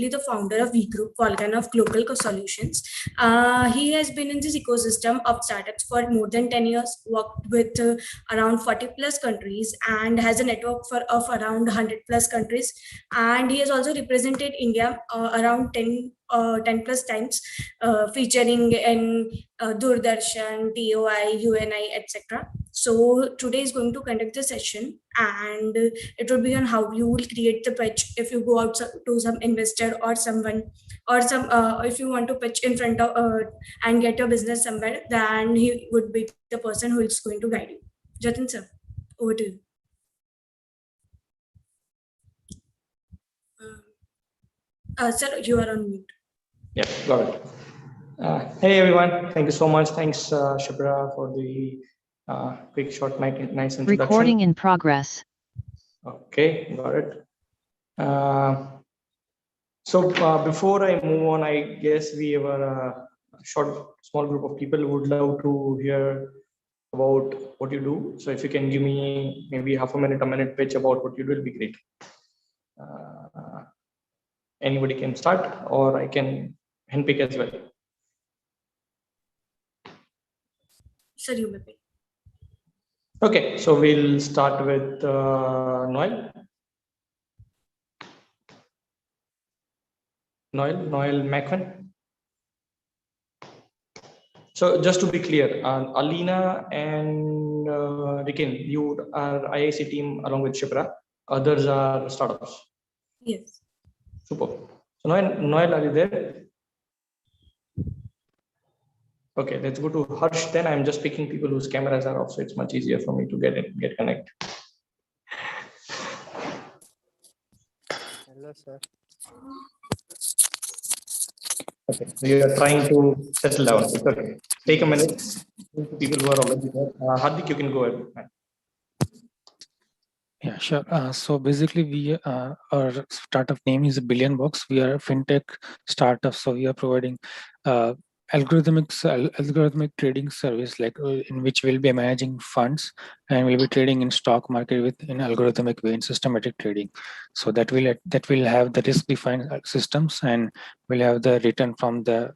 actually the founder of V Group, Volcan of Global Solutions. He has been in this ecosystem of startups for more than 10 years, worked with around 40 plus countries, and has a network of around 100 plus countries. And he has also represented India around 10 plus times, featuring in Doordarshan, DOI, UNI, etc. So today is going to conduct the session, and it will be on how you will create the pitch if you go out to some investor or someone, or some if you want to pitch in front of and get your business somewhere, then he would be the person who is going to guide you. Jatin sir, over to you. Sir, you are on mute. Yeah, got it. Hey everyone, thank you so much. Thanks Shubhra for the quick short nice introduction. Recording in progress. Okay, got it. So before I move on, I guess we have a small group of people who would love to hear about what you do. So if you can give me maybe half a minute pitch about what you do, it'll be great. Anybody can start, or I can handpick as well. Sir, you may pick. Okay, so we'll start with Noel. Noel Macron. So just to be clear, Alina and Rikin, you are IIC team along with Shipra. Others are startups. Yes. Super. So Noel, are you there? Okay, let's go to Harsh. Then I'm just picking people whose cameras are off, so it's much easier for me to get connected. Hello, sir. Okay, so you are trying to settle down. It's okay. Take a minute. People who are already there. Hardik, you can go ahead. Yeah, sure. So basically, we our startup name is Billion Box. We are a fintech startup, so we are providing algorithmic trading service, like in which we'll be managing funds and we'll be trading in stock market in algorithmic way in systematic trading. So that will have the risk defined systems, and we'll have the return from the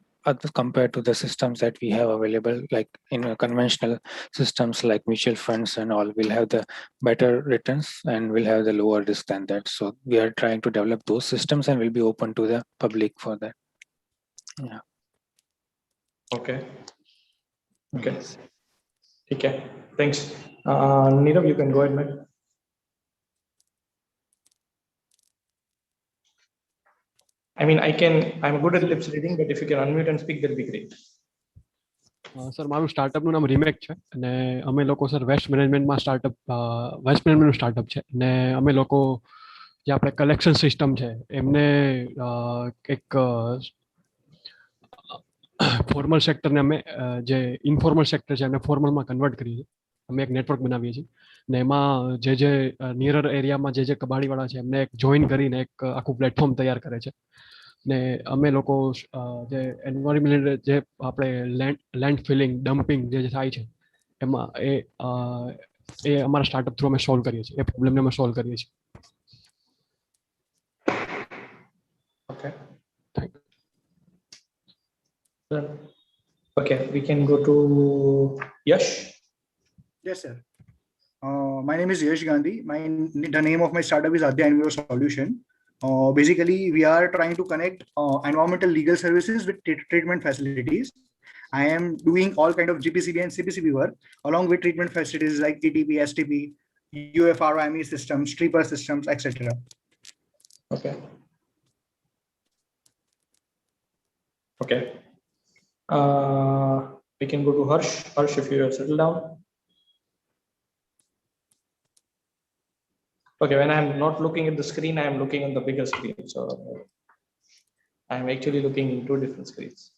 compared to the systems that we have available, like in conventional systems like mutual funds and all. We'll have the better returns and we'll have the lower risk than that. So we are trying to develop those systems and we'll be open to the public for that. Yeah. Okay. Okay, thanks. Nirav, you can go ahead, man. I mean, I'm good at lips reading, but if you can unmute and speak, that'll be great. Sir મારું સ્ટાર્ટઅપનું નામ remake છે અને અમે લોકો sir waste મેનેજમેન્ટમાં waste મેનેજમેન્ટનું startup છે અને અમે લોકો જે આપણે કલેક્શન સિસ્ટમ છે એમને એક ફોર્મલ સેક્ટરને અમે જે ઇન્ફોર્મલ સેક્ટર છે એમને ફોર્મલમાં કન્વર્ટ કરીએ છીએ. અમે એક નેટવર્ક બનાવીએ છીએ ને એમાં જે નિયરર એરિયામાં જે કબાડીવાળા છે એમને એક જોઈન કરીને એક આખું પ્લેટફોર્મ તૈયાર કરે છે. ને અમે લોકો જે એન્વાયરમેન્ટ જે આપણે લેન્ડ ફિલિંગ ડમ્પિંગ જે થાય છે એમાં એ અમારા સ્ટાર્ટઅપ થ્રુ અમે સોલ્વ કરીએ છીએ. એ પ્રોબ્લેમને અમે સોલ્વ કરીએ છીએ. Okay. Thank you. Okay, we can go to Yash. Yes, sir. My name is Yash Gandhi. The name of my startup is Ideation Solution. Basically, we are trying to connect environmental legal services with treatment facilities. I am doing all kind of GPCB and CPCB work along with treatment facilities like TTP, STP, UFRME systems, stripper systems, etc. Okay. Okay. We can go to Harsh. Harsh, if you have settled down. Okay, when I'm not looking at the screen, I am looking on the bigger screen. So I'm actually looking in two different screens.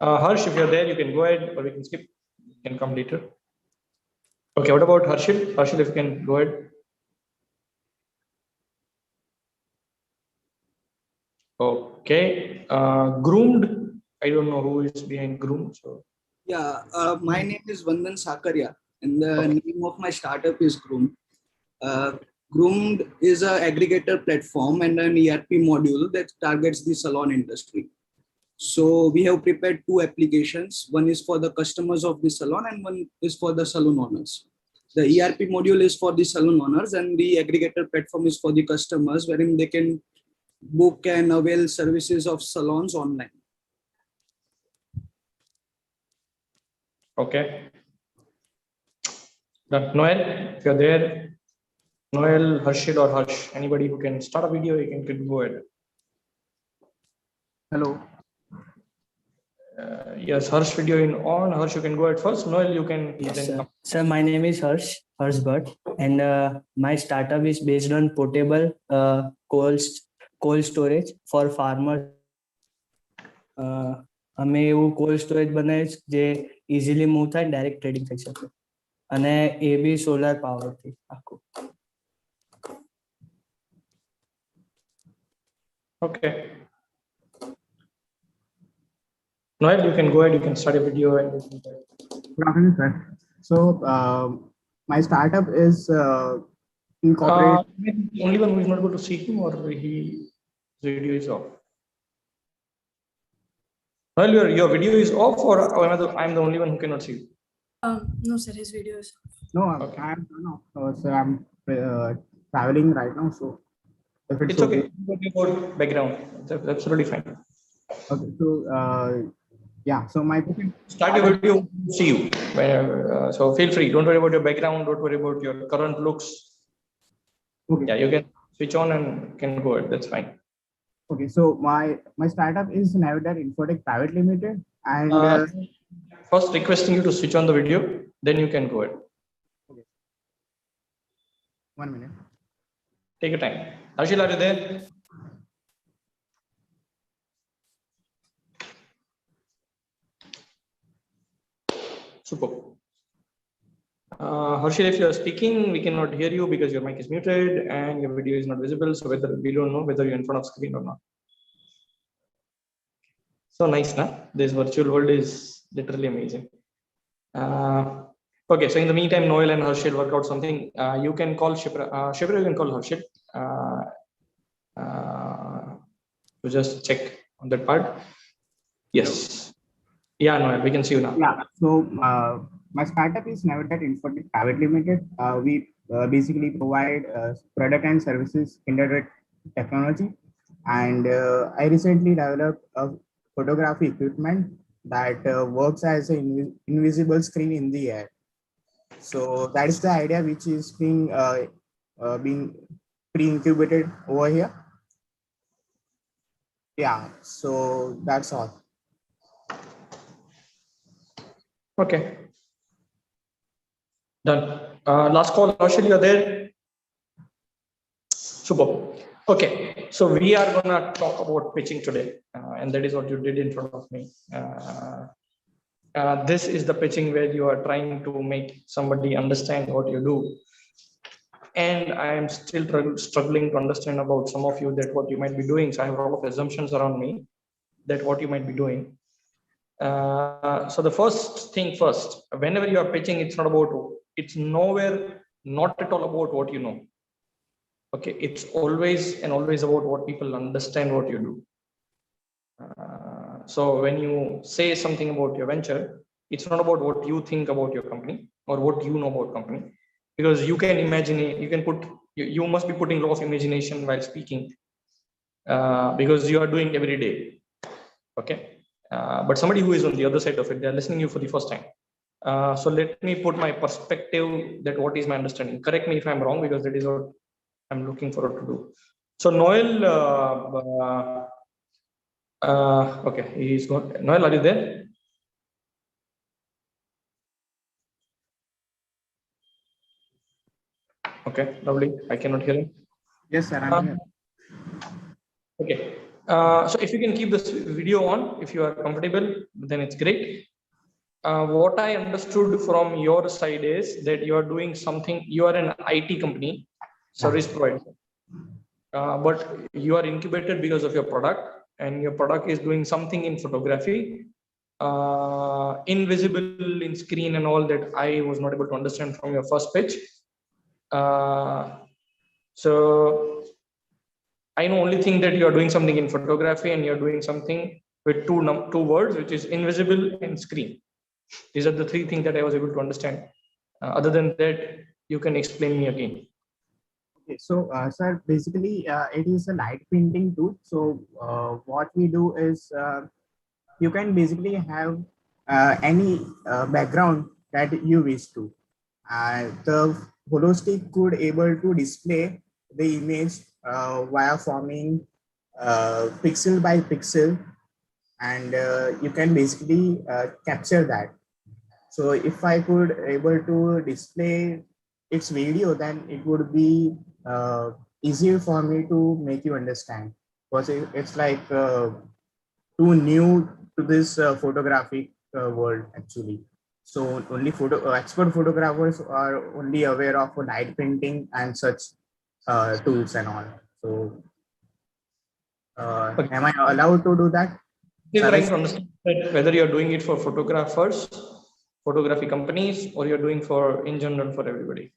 Harsh, if you're there, you can go ahead, or we can skip. You can come later. Okay, what about Harshil? Harshil, if you can go ahead. Okay, Groomed. I don't know who is behind Groomed. So yeah, my name is Vandan Sakaria, and the name of my startup is Groomed. Groomed is an aggregator platform and an ERP module that targets the salon industry. So we have prepared two applications. One is for the customers of the salon and one is for the salon owners. The ERP module is for the salon owners and the aggregator platform is for the customers, wherein they can book and avail services of salons online. Okay. Done. Noel, if you're there, Noel, Harshit or Harsh, anybody who can start a video, you can go ahead. Hello. Yes, Harsh video in on. Harsh, you can go ahead first. Noel, you can. Yes, then sir. come. Sir, my name is Harsh Bhatt, and my startup is based on portable cold storage for farmers. અમે એવું cold storage બનાવ્યું જે easily move થાય direct trading થઈ શકે અને એ બી solar પાવરથી આખું. Okay. Noel, you can go ahead. You can start a video. Good afternoon, sir. So my startup is incorporated. Only one who is not able to see him, or his video is off. Well, your video is off, or I'm the only one who cannot see you? No, sir, his video is off. No, Okay. I'm traveling right now, so if It's okay. About background. That's absolutely fine. Okay, so yeah, so my Start your video. See you. So feel free. Don't worry about your background. Don't worry about your current looks. okay. Yeah, you can switch on and can go ahead. That's fine. Okay, so my startup is Navidad Infotech Private Limited, and First requesting you to switch on the video, then you can go ahead. okay. 1 minute. Take your time. Harshil, are you there? Super. Harshil, if you are speaking, we cannot hear you because your mic is muted and your video is not visible. So we don't know whether you're in front of screen or not. So nice, na? This virtual world is literally amazing. Okay, so in the meantime, Noel and Harshil work out something. You can call Shipra. Shipra, you can call Harshil. To just check on that part. Yes. Yeah, Noel, we can see you now. Yeah, so my startup is Navidad Infotech Private Limited. We basically provide product and services integrated technology, and I recently developed a photography equipment that works as an invisible screen in the air. So that is the idea which is being pre-incubated over here. Yeah, so that's all. Okay. Done. Last call, Harshil, you're there? Super. Okay, so we are gonna talk about pitching today, and that is what you did in front of me. This is the pitching where you are trying to make somebody understand what you do. And I am still struggling to understand about some of you that what you might be doing. So I have a lot of assumptions around me that what you might be doing. So the first thing first, whenever you are pitching, it's nowhere, not at all about what you know. Okay, it's always about what people understand what you do. So when you say something about your venture, it's not about what you think about your company or what you know about company, because you can imagine, you must be putting a lot of imagination while speaking, because you are doing every day. Okay. But somebody who is on the other side of it, they're listening to you for the first time. So let me put my perspective, that what is my understanding. Correct me if I'm wrong, because that is what I'm looking forward to do. So Noel, okay, he's gone. Noel, are you there? Okay, lovely. I cannot hear him. Yes, sir, I'm here. Okay. So if you can keep this video on, if you are comfortable, then it's great. What I understood from your side is that you are doing something, you are an IT company, service provider, but you are incubated because of your product, and your product is doing something in photography, invisible in screen and all that. I was not able to understand from your first pitch. So I know only thing that you are doing something in photography and you're doing something with two words, which is invisible and screen. These are the three things that I was able to understand. Other than that, you can explain me again. Okay, so sir, basically it is a light printing tool. So what we do is you can basically have any background that you wish to. The holostick could able to display the image via forming pixel by pixel, and you can basically capture that. So if I could able to display its video, then it would be easier for me to make you understand, because it's like too new to this photographic world actually. So only expert photographers are only aware of light printing and such tools and all. So am I allowed to do that? Still trying to understand that whether you're doing it for photographers, photography companies, or you're doing for in general for everybody.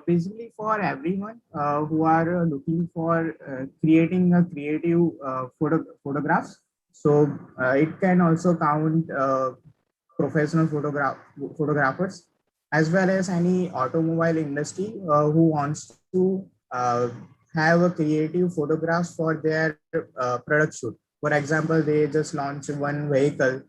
Basically for everyone who are looking for creating a creative photographs. So it can also count professional photographers, as well as any automobile industry who wants to have a creative photographs for their product shoot. For example, they just launched one vehicle,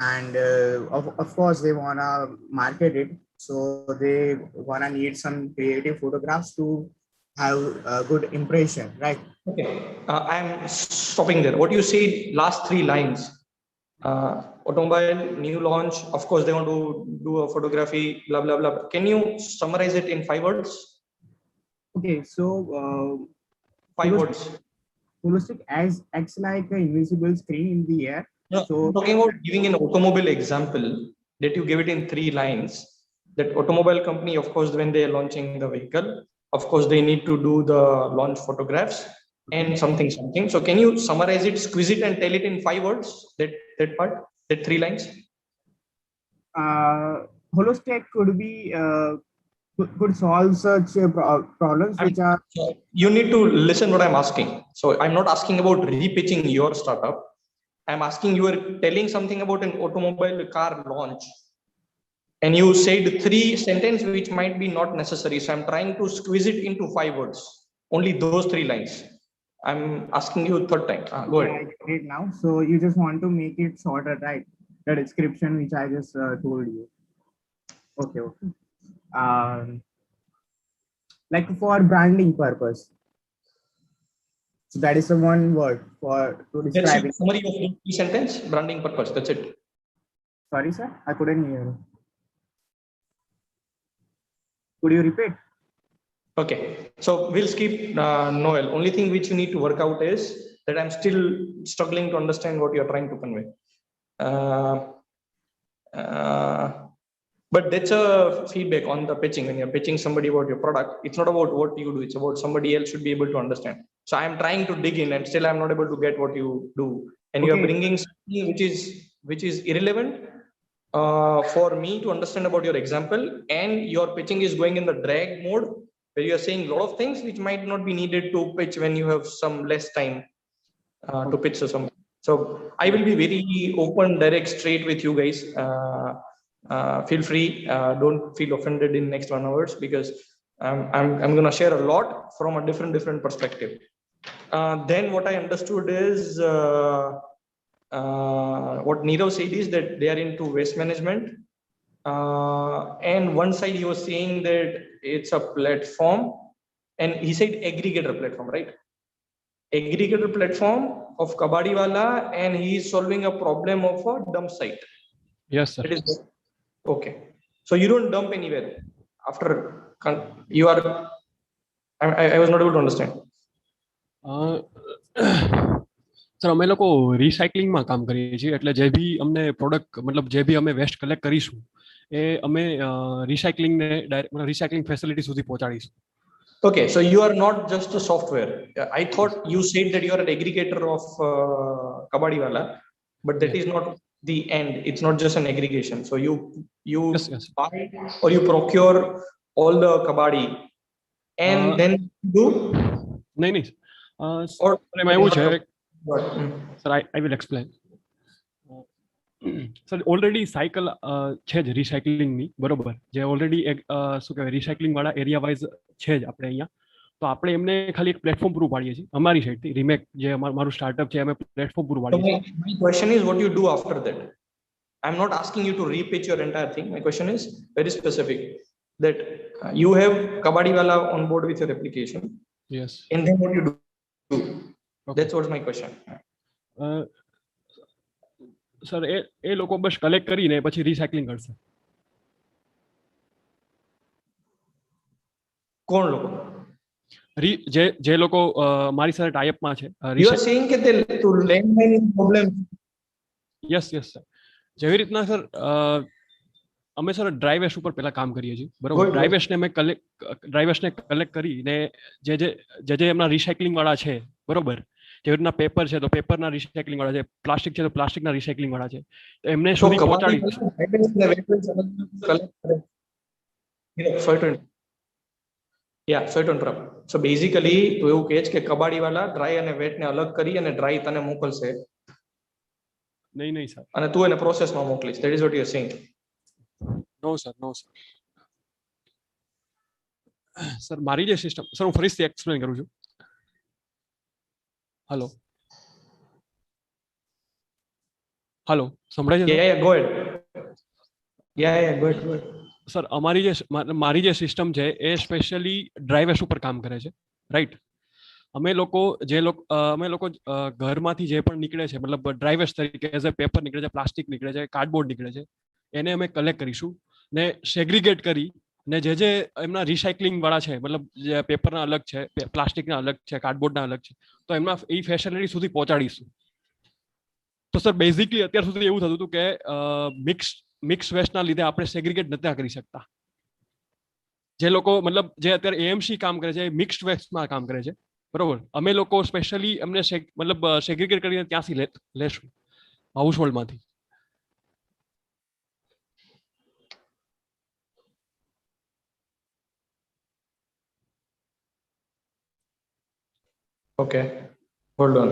and of course they wanna market it, so they wanna need some creative photographs to have a good impression, right? Okay, I'm stopping there. What you said last three lines, automobile, new launch, of course they want to do a photography, blah, blah, blah. Can you summarize it in 5 words? Okay, so 5 words. Holistic acts like an invisible screen in the air. No, So I'm talking about giving an automobile example that you give it in 3 lines. That automobile company, of course, when they are launching the vehicle, of course, they need to do the launch photographs and something. So can you summarize it, squeeze it, and tell it in 5 words, that part, that 3 lines? Holostack could be could solve such problems which are. You need to listen what I'm asking. So I'm not asking about repitching your startup. I'm asking, you are telling something about an automobile car launch, and you said 3 sentences which might be not necessary. So I'm trying to squeeze it into 5 words, only those 3 lines. I'm asking you third time. Go ahead. I get it now. So you just want to make it shorter, right? The description which I just told you. Okay. Like for branding purpose. So that is the one word for to describe it. Summary of the sentence, branding purpose. That's it. Sorry, sir, I couldn't hear. Could you repeat? Okay, so we'll skip Noel. Only thing which you need to work out is that I'm still struggling to understand what you're trying to convey. But that's a feedback on the pitching. When you're pitching somebody about your product, it's not about what you do, it's about somebody else should be able to understand. So I'm trying to dig in and still I'm not able to get what you do. And Okay. you're bringing something which is irrelevant for me to understand about your example, and your pitching is going in the drag mode where you're saying a lot of things which might not be needed to pitch when you have some less time to pitch or something. So I will be very open, direct, straight with you guys. Feel free, don't feel offended in next 1 hour, because I'm going to share a lot from a different perspective. Then what I understood is what Nirav said is that they are into waste management. And one side he was saying that it's a platform, and he said aggregator platform, right? Aggregator platform of Kabadiwala, and he is solving a problem of a dump site. Yes, sir. It is okay. So you don't dump anywhere after you are. I was not able to understand. Sir અમે લોકો રિસાયકલિંગમાં કામ કરીએ છીએ, એટલે જે બી અમને product મતલબ જે બી અમે વેસ્ટ કલેક્ટ કરીશું એ અમે રિસાયકલિંગને રિસાયકલિંગ ફેસિલિટી સુધી પહોંચાડીશું. Okay, so you are not just a software. I thought you said that you are an aggregator of Kabadiwala, but that is not the end. It's not just an aggregation. So you Yes. buy or you procure all the kabadi and then do નહીં or એમાં એવું છે sir I will explain. Sir already cycle છે જ રિસાયકલિંગની, બરોબર, જે already શું કહેવાય રિસાયકલિંગ વાળા એરિયા વાઇઝ છે જ આપણે અહીંયા. તો આપણે એમને ખાલી એક પ્લેટફોર્મ પૂરું પાડીએ છીએ અમારી સાઈડથી. રીમેક જે મારું સ્ટાર્ટઅપ છે અમે પ્લેટફોર્મ પૂરું પાડીએ છીએ. My question is what you do after that. I'm not asking you to repitch your entire thing. My question is very specific. That you have Kabadiwala on board with your application. Yes. And then what you do? Okay. That's what's my question. Sir એ લોકો બસ collect કરીને પછી recycling કરશે. કોણ લોકો? જે લોકો મારી સાથે ટાઈઅપમાં છે. You are saying કે to landmine problem. Yes sir. જેવી રીતના સર અમે સર ડ્રાય વેસ્ટ ઉપર પહેલા કામ કરીએ છીએ, બરોબર. ડ્રાય વેસ્ટને કલેક્ટ કરીને જે એમના રિસાયકલિંગ વાળા છે, બરોબર. જેવી રીતના પેપર છે તો પેપરના રિસાયકલિંગ વાળા છે, પ્લાસ્ટિક છે તો પ્લાસ્ટિકના રિસાયકલિંગ વાળા છે, તો એમને સુધી પહોંચાડી. sorry to interrupt. So basically તો એવું કહે છે કે કબાડીવાલા ડ્રાય અને વેટને અલગ કરી અને ડ્રાય તને મોકલશે. નહીં સર. અને તું એને પ્રોસેસમાં મોકલીશ. That is what you are saying. No sir. Sir મારી જે સિસ્ટમ, સર હું ફરીથી એક્સપ્લેન કરું છું. હેલો સંભળાય છે? Yeah, go ahead. Yeah, go ahead. Sir મારી જે સિસ્ટમ છે એ સ્પેશિયલી ડ્રાય વેસ્ટ ઉપર કામ કરે છે, રાઈટ. અમે લોકો ઘરમાંથી જે પણ નીકળે છે, મતલબ ડ્રાય વેસ્ટ તરીકે એઝ અ પેપર નીકળે છે, પ્લાસ્ટિક નીકળે છે, કાર્ડબોર્ડ નીકળે છે, એને અમે કલેક્ટ કરીશું ને સેગ્રીગેટ કરી ને જે એમના રિસાયકલિંગ વાળા છે, મતલબ જે પેપરના અલગ છે, પ્લાસ્ટિકના અલગ છે, કાર્ડબોર્ડના અલગ છે, તો એમના એ ફેસિલિટી સુધી પહોંચાડીશું. તો સર બેઝિકલી અત્યાર સુધી એવું થતું હતું કે મિક્સ વેસ્ટના લીધે આપણે સેગ્રીગેટ નતા કરી શકતા. જે લોકો મતલબ જે અત્યારે એએમસી કામ કરે છે એ મિક્સ્ડ વેસ્ટમાં કામ કરે છે, બરોબર. અમે લોકો સ્પેશિયલી એમને મતલબ સેગ્રીગેટ કરીને ત્યાંથી લેશું હાઉસહોલ્ડમાંથી. Okay, hold on.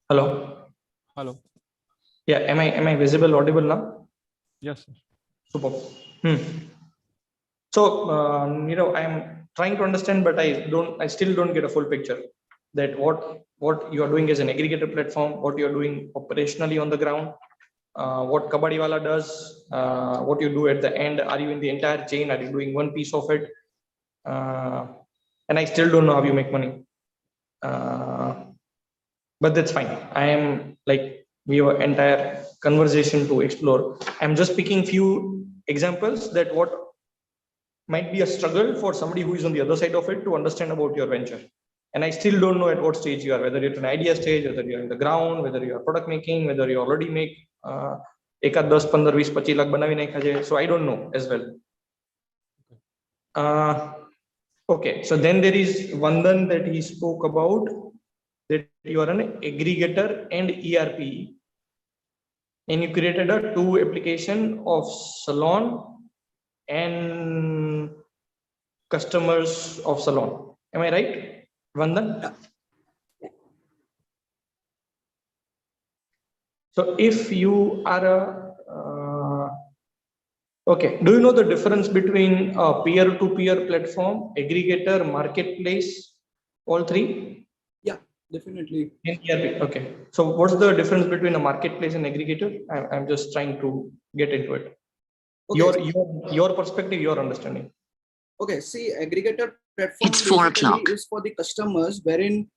Hello. Yeah, am I visible, audible now? Yes, sir. Super. So I am trying to understand, but I still don't get a full picture that what you are doing as an aggregator platform, what you are doing operationally on the ground, what Kabadiwala does, what you do at the end. Are you in the entire chain? Are you doing one piece of it? And I still don't know how you make money. But that's fine. I am like, we have an entire conversation to explore. I'm just picking few examples that what might be a struggle for somebody who is on the other side of it to understand about your venture. And I still don't know at what stage you are, whether you're at an idea stage, whether you're in the ground, whether you are product making, whether you already make 10, 15, 20, 25 lakh બનાવી નાખ્યા છે. So I don't know as well. Okay, so then there is Vandan that he spoke about, that you are an aggregator and ERP, and you created a 2 application of salon and customers of salon. Am I right, Vandan? So if you are a okay, do you know the difference between a peer-to-peer platform, aggregator, marketplace, all 3? Yeah, definitely. Okay, so what's the difference between a marketplace and aggregator? I'm just trying to get into it. Okay. Your perspective, your understanding. Okay, see, aggregator platform It's 4 o'clock. is for the customers, wherein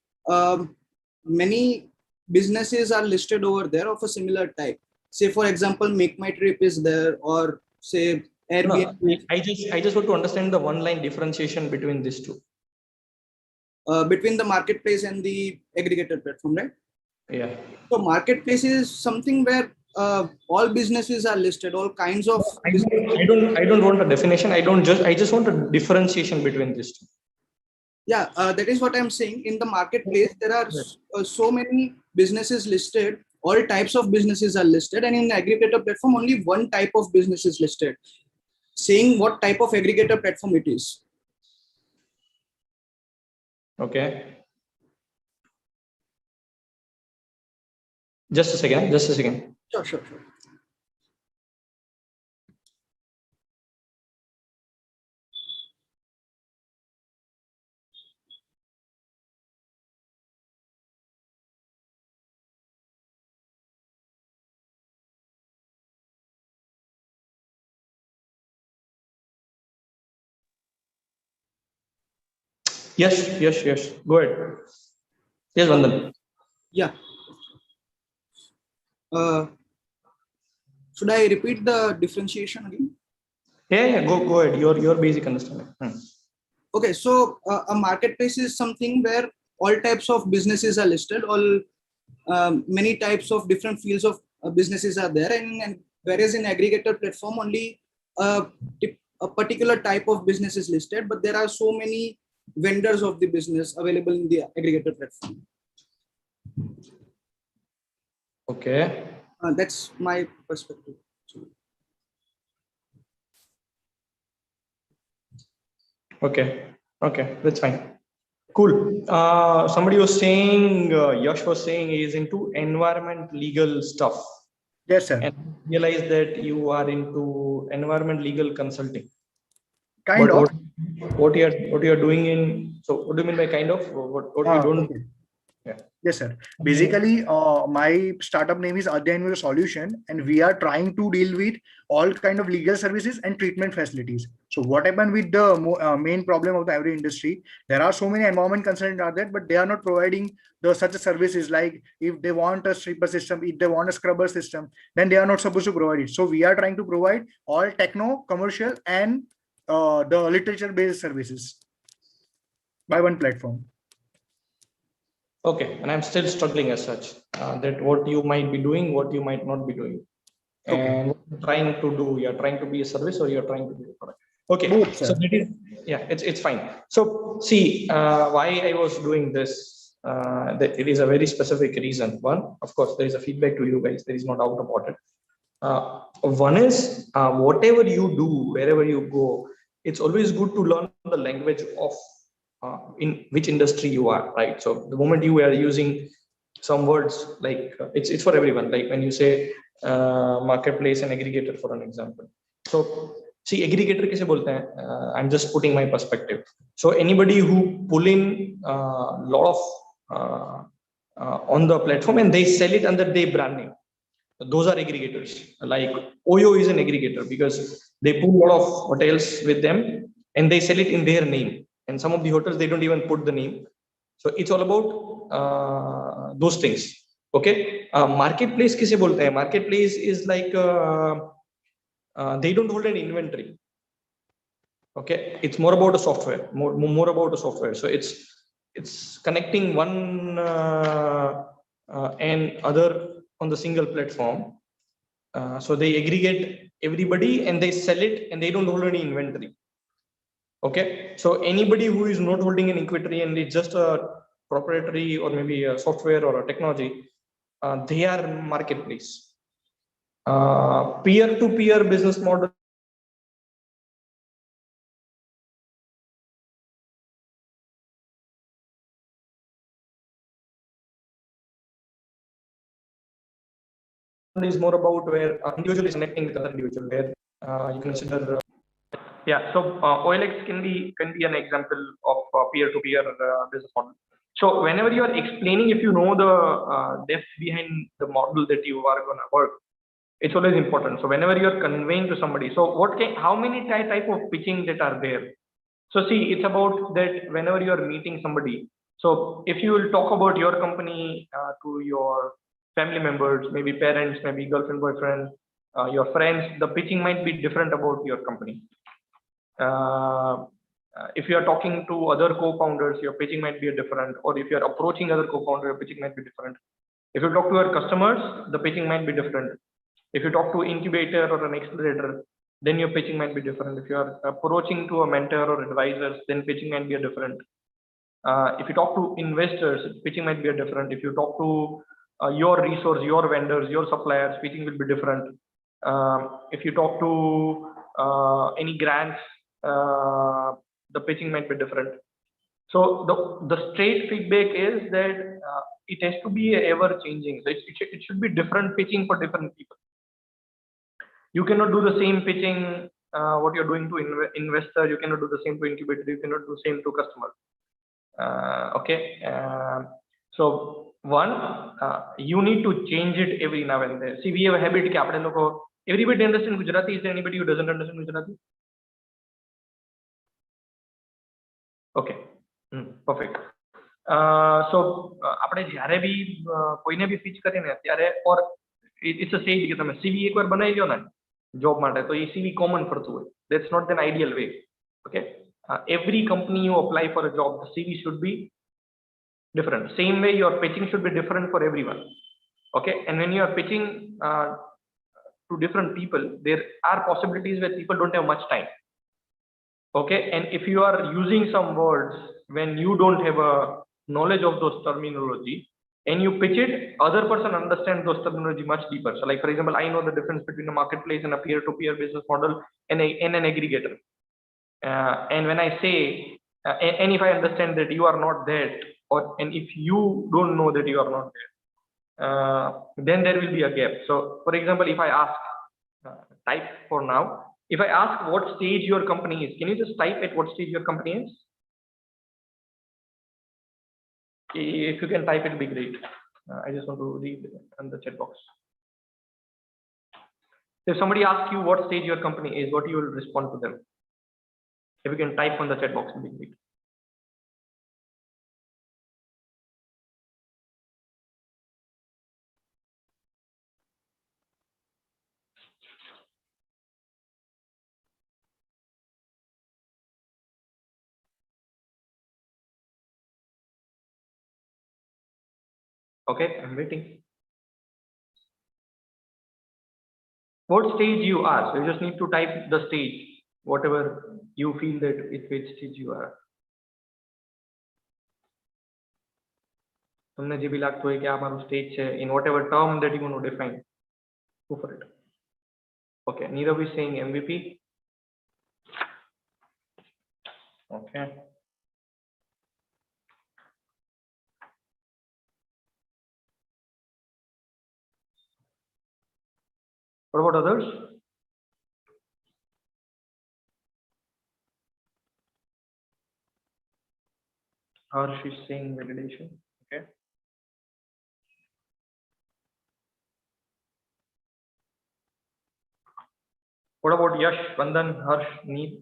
many businesses are listed over there of a similar type. Say, for example, Make My Trip is there, or say Airbnb. No, I just want to understand the one-line differentiation between these two. Between the marketplace and the aggregator platform, right? Yeah. So marketplace is something where all businesses are listed, all kinds of. I don't want a definition. I just want a differentiation between these two. Yeah, that is what I'm saying. In the marketplace, there are so many businesses listed. All types of businesses are listed, and in the aggregator platform, only one type of business is listed, saying what type of aggregator platform it is. Okay. Just a second. Just a second. Sure. Yes. Go ahead. Yes, Vandan. Yeah. Should I repeat the differentiation again? Yeah. Go ahead. Your basic understanding. Okay, so a marketplace is something where all types of businesses are listed, all many types of different fields of businesses are there, and whereas in aggregator platform only a particular type of business is listed, but there are so many vendors of the business available in the aggregator platform. Okay. That's my perspective. Okay, that's fine. Cool. Somebody was saying, Yash was saying he is into environment legal stuff. Yes, sir. And realize that you are into environment legal consulting. Kind of. What you are doing in, so what do you mean by kind of? What you don't? Okay. Yeah. Yes, sir. Basically, my startup name is Ideation Solution, and we are trying to deal with all kind of legal services and treatment facilities. So what happened with the main problem of the every industry? There are so many environment consultants out there, but they are not providing the such services. Like if they want a stripper system, if they want a scrubber system, then they are not supposed to provide it. So we are trying to provide all techno, commercial, and the literature-based services by one platform. Okay, and I'm still struggling as such, that what you might be doing, what you might not be doing. And what you're trying to do, you're trying to be a service or you're trying to be a product. Okay, both, so that is, yeah, it's fine. So see, why I was doing this, that it is a very specific reason. One, of course, there is a feedback to you guys, there is no doubt about it. One is, whatever you do, wherever you go, it's always good to learn the language of in which industry you are, right? So the moment you are using some words, like it's for everyone, like when you say marketplace and aggregator, for an example. So see, aggregator kaise bolte hain? I'm just putting my perspective. So anybody who pull in lot of on the platform and they sell it under their brand name, those are aggregators. Like Oyo is an aggregator because they put a lot of hotels with them and they sell it in their name. And some of the hotels, they don't even put the name. So it's all about those things. Okay. Marketplace kise bolte hain? Marketplace is like they don't hold an inventory. Okay, it's more about a software, more about a software. So it's connecting one and other on the single platform. So they aggregate everybody and they sell it and they don't hold any inventory. Okay, so anybody who is not holding an inventory and it's just a proprietary or maybe a software or a technology, they are marketplace. Peer-to-peer business model is more about where individual is connecting with other individual, where you consider yeah. So OLX can be an example of peer-to-peer business model. So whenever you are explaining, if you know the depth behind the model that you are going to work, it's always important. So whenever you are conveying to somebody, so how many type of pitching that are there? So see, it's about that whenever you are meeting somebody. So if you will talk about your company to your family members, maybe parents, maybe girlfriend, boyfriend, your friends, the pitching might be different about your company. If you are talking to other co-founders, your pitching might be different, or if you are approaching other co-founder, your pitching might be different. If you talk to your customers, the pitching might be different. If you talk to incubator or an accelerator, then your pitching might be different. If you are approaching to a mentor or advisors, then pitching might be different. If you talk to investors, pitching might be different. If you talk to your resource, your vendors, your suppliers, pitching will be different. If you talk to any grants, the pitching might be different. So the straight feedback is that it has to be ever changing. So it should be different pitching for different people. You cannot do the same pitching what you're doing to investor. You cannot do the same to incubator. You cannot do the same to customer. Okay. So one, you need to change it every now and then. See, we have a habit that everybody understands Gujarati. Is there anybody who doesn't understand Gujarati? Okay. Perfect. So આપણે જ્યારે બી કોઈને બી pitch કરીએ ને ત્યારે or it's a saying કે તમે CV એકવાર બનાવી લ્યો ને જોબ માટે તો એ CV common ફરતું હોય. That's not an ideal way. Okay. Every company you apply for a job, the CV should be different. Same way your pitching should be different for everyone. Okay. And when you are pitching to different people, there are possibilities where people don't have much time. Okay. And if you are using some words when you don't have a knowledge of those terminology and you pitch it, other person understands those terminology much deeper. So like, for example, I know the difference between a marketplace and a peer-to-peer business model and an aggregator. And when I say, and if I understand that you are not that, and if you don't know that you are not that, then there will be a gap. So for example, if I ask, type for now, if I ask what stage your company is, can you just type at what stage your company is? If you can type, it will be great. I just want to read in the chat box. If somebody asks you what stage your company is, what you will respond to them? If you can type on the chat box, it will be great. Okay, I'm waiting. What stage you are? So you just need to type the stage, whatever you feel that it which stage you are. તમને જે બી લાગતું હોય કે આ મારું stage છે in whatever term that you want to define, go for it. Okay, Nirav is saying MVP. Okay. What about others? Harsh is saying validation. Okay. What about Yash, Vandan, Harsh, Neil?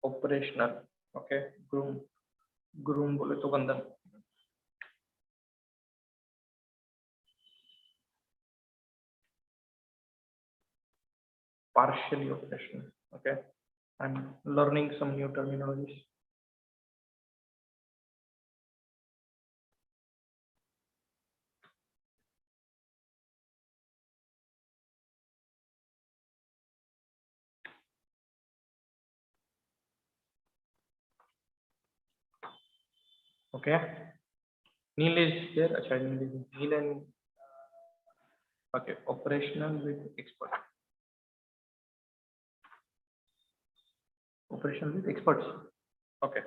Operational. Okay. Groom bole to Vandan. Partially operational. Okay. I'm learning some new terminologies. Okay. Neil is there. Achha, Neil and okay, operational with expert. Operational with experts. Okay.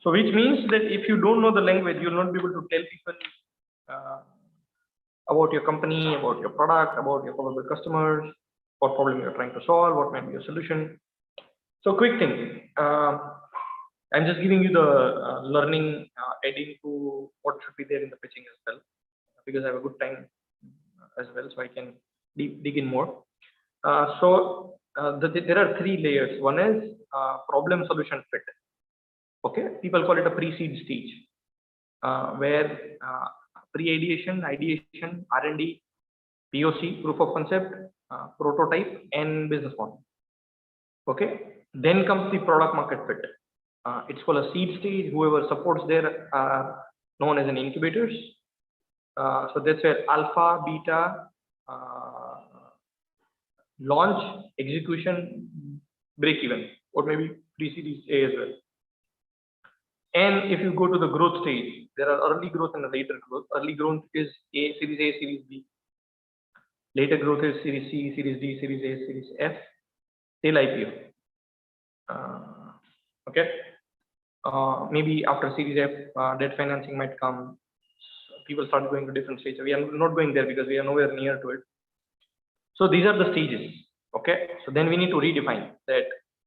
So which means that if you don't know the language, you'll not be able to tell people about your company, about your product, about your probable customers, what problem you're trying to solve, what might be your solution. So quick thing, I'm just giving you the learning adding to what should be there in the pitching as well, because I have a good time as well, so I can dig in more. There are three layers. One is problem solution fit. Okay, people call it a pre-seed stage, where pre-ideation, ideation, R&D, POC, proof of concept, prototype, and business model. Okay, then comes the product market fit. It's called a seed stage. Whoever supports there are known as an incubators. So that's where alpha, beta, launch, execution, break even, or maybe pre-series A as well. And if you go to the growth stage, there are early growth and later growth. Early growth is series A, series B. Later growth is series C, series D, series A, series F, till IPO. Okay. Maybe after series F, debt financing might come. People start going to different stages. We are not going there because we are nowhere near to it. So these are the stages. Okay. So then we need to redefine that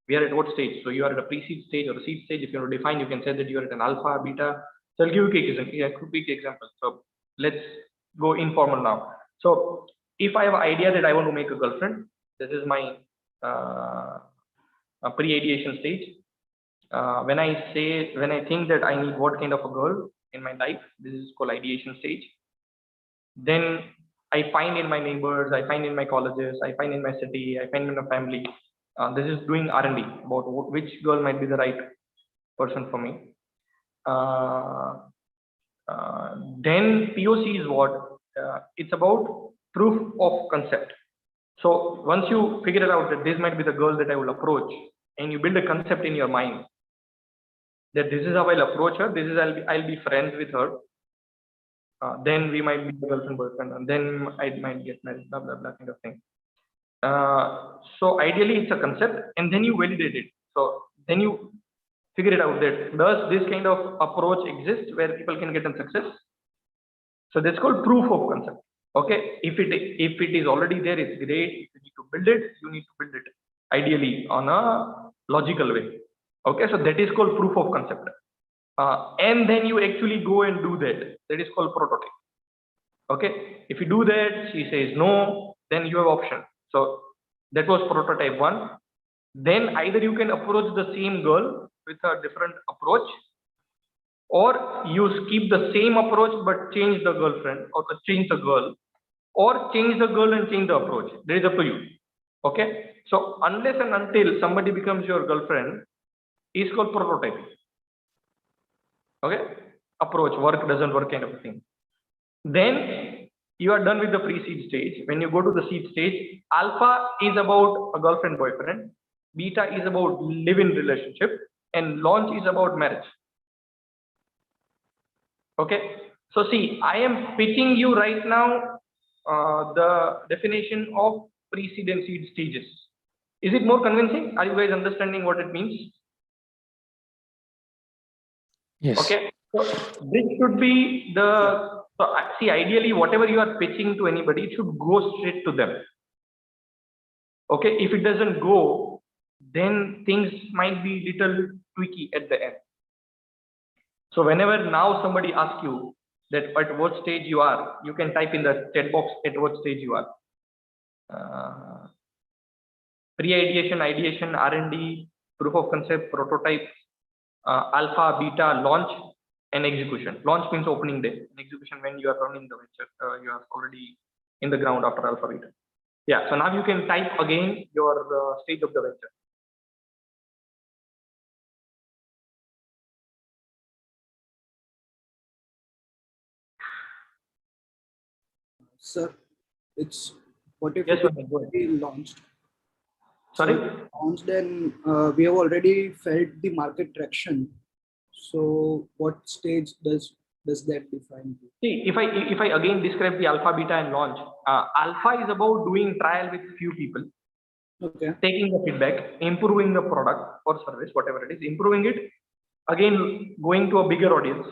we are at what stage. So you are at a pre-seed stage or a seed stage. If you want to define, you can say that you are at an alpha, beta. So I'll give you a quick example. So let's go informal now. So if I have an idea that I want to make a girlfriend, this is my pre-ideation stage. When I think that I need what kind of a girl in my life, this is called ideation stage. Then I find in my neighbors, I find in my colleges, I find in my city, I find in my family. This is doing R&D about which girl might be the right person for me. Then POC is what? It's about proof of concept. So once you figure it out that this might be the girl that I will approach, and you build a concept in your mind that this is how I'll approach her, this is I'll be friends with her, then we might be girlfriend boyfriend, and then I might get married, blah blah blah kind of thing. So ideally it's a concept, and then you validate it. So then you figure it out that does this kind of approach exist where people can get a success. So that's called proof of concept. Okay, if it is already there, it's great. If you need to build it, you need to build it ideally on a logical way. Okay, so that is called proof of concept. And then you actually go and do that. That is called prototype. Okay, if you do that, she says no, then you have option. So that was prototype 1. Then either you can approach the same girl with a different approach, or you keep the same approach but change the girlfriend or change the girl, or change the girl and change the approach. That is up to you. Okay, so unless and until somebody becomes your girlfriend, is called prototype. Okay, approach work doesn't work kind of a thing. Then you are done with the pre-seed stage. When you go to the seed stage, alpha is about a girlfriend boyfriend, beta is about live-in relationship, and launch is about marriage. Okay, so see, I am pitching you right now the definition of pre-seed and seed stages. Is it more convincing? Are you guys understanding what it means? Yes. Okay, so this should be the, so see, ideally whatever you are pitching to anybody, it should go straight to them. Okay, if it doesn't go, then things might be little tweaky at the end. So whenever now somebody asks you that at what stage you are, you can type in the chat box at what stage you are. Pre-ideation, ideation, R&D, proof of concept, prototype, alpha, beta, launch, and execution. Launch means opening day, and execution when you are running the venture, you are already in the ground after alpha, beta. Yeah, so now you can type again your stage of the venture. Sir, it's what if Yes, it go ahead. is launched? Sorry? So launched, and we have already felt the market traction. So what stage does that define? See, if I again describe the alpha, beta, and launch, alpha is about doing trial with few people, Okay. taking the feedback, improving the product or service, whatever it is, improving it, again going to a bigger audience,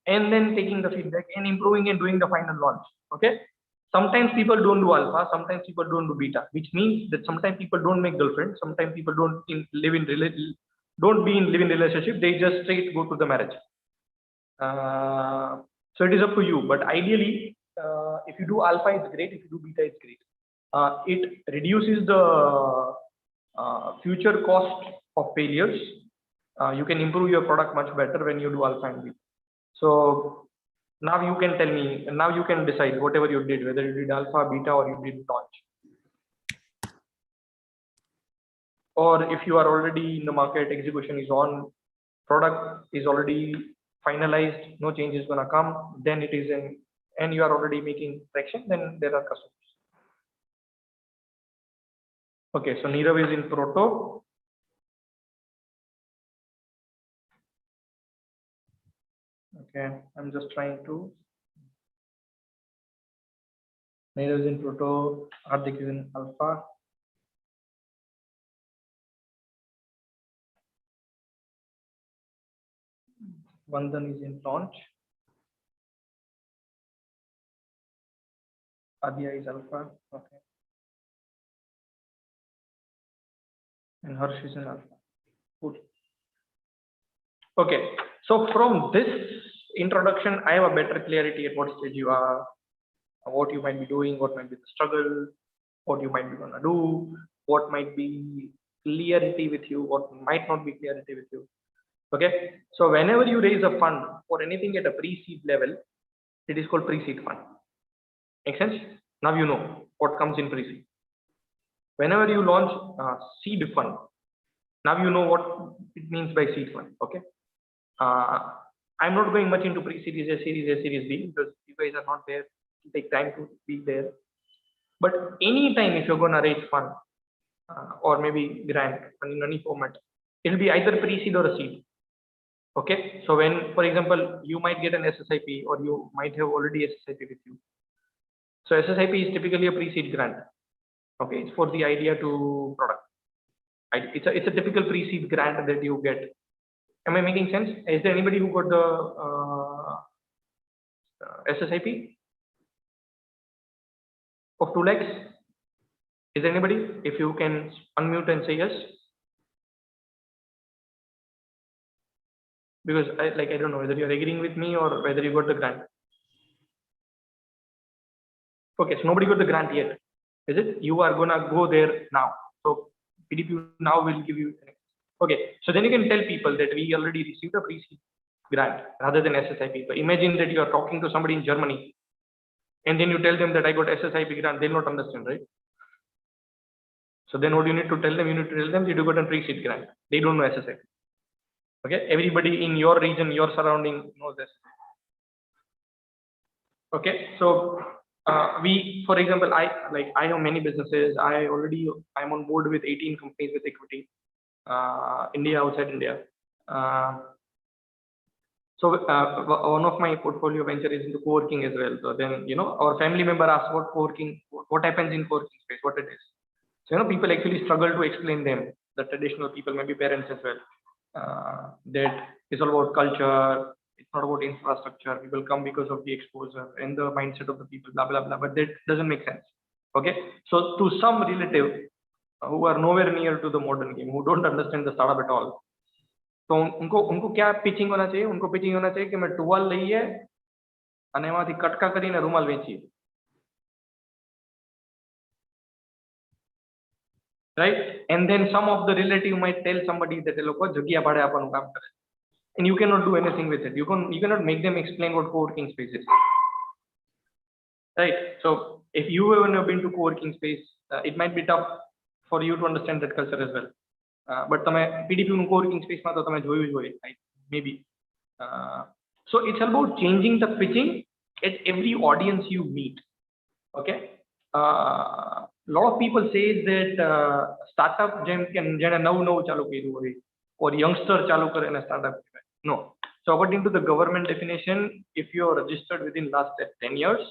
and then taking the feedback and improving and doing the final launch. Okay. Sometimes people don't do alpha, sometimes people don't do beta, which means that sometimes people don't make girlfriends, sometimes people don't be in live-in relationship, they just straight go to the marriage. So it is up to you, but ideally, if you do alpha, it's great. If you do beta, it's great. It reduces the future cost of failures. You can improve your product much better when you do alpha and beta. So now you can tell me, now you can decide whatever you did, whether you did alpha, beta, or you did launch. or if you are already in the market, execution is on, product is already finalized, no change is gonna come, then it is in, and you are already making traction, then there are customers. Okay, so Nirav is in proto. Okay, I'm just trying to. Nirav is in proto, Hardik is in alpha. Vandan is in launch. Adya is alpha. Okay. And Harsh is in alpha. Good. Okay. So from this introduction, I have a better clarity at what stage you are, what you might be doing, what might be the struggle, what you might be gonna do, what might be clarity with you, what might not be clarity with you. Okay. So whenever you raise a fund for anything at a pre-seed level, it is called pre-seed fund. Make sense? Now you know what comes in pre-seed. Whenever you launch a seed fund, now you know what it means by seed fund. Okay. I'm not going much into pre-series A, series A, series B because you guys are not there. It take time to be there. But anytime if you're gonna raise fund or maybe grant in any format, it'll be either pre-seed or a seed. Okay. So when, for example, you might get an SSIP or you might have already SSIP with you. So SSIP is typically a pre-seed grant. Okay, it's for the idea to product. It's a typical pre-seed grant that you get. Am I making sense? Is there anybody who got the SSIP of 2 lakhs? Is there anybody? If you can unmute and say yes. Because I don't know whether you're agreeing with me or whether you got the grant. Okay, so nobody got the grant yet. Is it? You are gonna go there now. So PDPU now will give you. Okay, so then you can tell people that we already received a pre-seed grant rather than SSIP. So imagine that you are talking to somebody in Germany and then you tell them that I got SSIP grant, they'll not understand, right? So then what you need to tell them? You need to tell them that you got a pre-seed grant. They don't know SSIP. Okay, everybody in your region, your surrounding knows this. Okay, so for example, I have many businesses. I'm on board with 18 companies with equity. India, outside India. So one of my portfolio venture is into co-working as well. So then, our family member asks what co-working, what happens in co-working space, what it is. So, people actually struggle to explain them, the traditional people, maybe parents as well, that it's all about culture. It's not about infrastructure. People come because of the exposure and the mindset of the people, blah, blah, blah. But that doesn't make sense. Okay. So to some relative who are nowhere near to the modern game, who don't understand the startup at all, तो उनको क्या pitching होना चाहिए? उनको pitching होना चाहिए कि मैं टुवाल લઈએ અને એમાંથી કટકા કરીને રૂમાલ વેચીએ. Right? And then some of the relative might tell somebody that એ લોકો જગ્યા ભાડે આપવાનું કામ કરે. And you cannot do anything with it. You cannot make them explain what co-working space is. Right? So if you have been to co-working space, it might be tough for you to understand that culture as well. But તમે PDPU નું co-working space માં તો તમે જોયું જ હોય, maybe. So it's about changing the pitching at every audience you meet. Okay. A lot of people say that startup જેમ કે જેણે નવું ચાલુ કર્યું હોય or youngster ચાલુ કરે એને startup કહેવાય. No. So according to the government definition, if you are registered within last 10 years,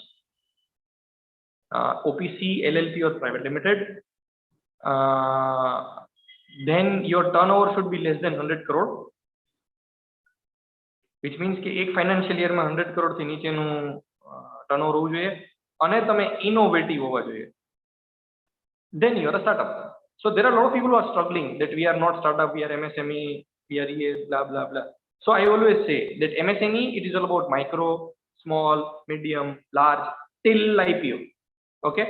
OPC, LLP or private limited, then your turnover should be less than 100 crore, which means કે એક financial year માં 100 crore થી નીચેનું turnover હોવું જોઈએ અને તમે innovative હોવા જોઈએ. Then you are a startup. So there are a lot of people who are struggling that we are not startup, we are MSME, we are EA, blah blah blah. So I always say that MSME, it is all about micro, small, medium, large, till IPO. Okay.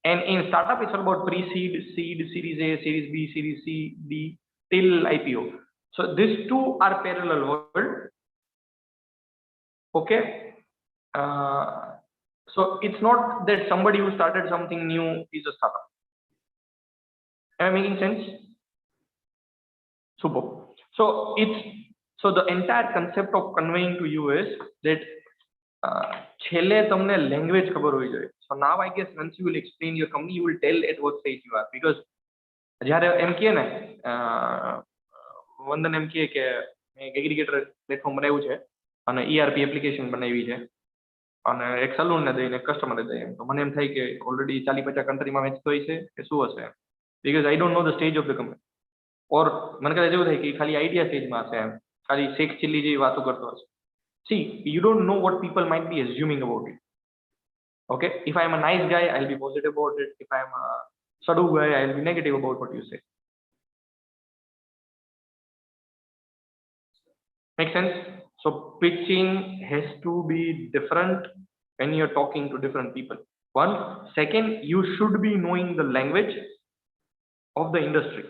And in startup, it's all about pre-seed, seed, series A, series B, series C, D, till IPO. So these two are parallel world. Okay. So it's not that somebody who started something new is a startup. Am I making sense? Super. So the entire concept of conveying to you is that છેલ્લે તમને language ખબર હોવી જોઈએ. So now I guess once you will explain your company, you will tell at what stage you are, because જ્યારે એમ કહે ને વંદન એમ કહે કે મેં એગ્રીગેટર પ્લેટફોર્મ બનાવ્યું છે અને ERP એપ્લિકેશન બનાવી છે અને એક સલૂનને દઈને કસ્ટમરને દઈએ, તો મને એમ થાય કે ઓલરેડી 40-50 કન્ટ્રીમાં વેચતો હોય છે કે શું હશે, because I don't know the stage of the company. Or મને કદાચ એવું થાય કે ખાલી આઈડિયા સ્ટેજમાં હશે, એમ ખાલી શેખ ચીલી જેવી વાતો કરતો હશે. See, you don't know what people might be assuming about it. Okay, if I am a nice guy, I'll be positive about it. If I am a sadu guy, I'll be negative about what you say. Make sense? So pitching has to be different when you're talking to different people. One. Second, you should be knowing the language of the industry.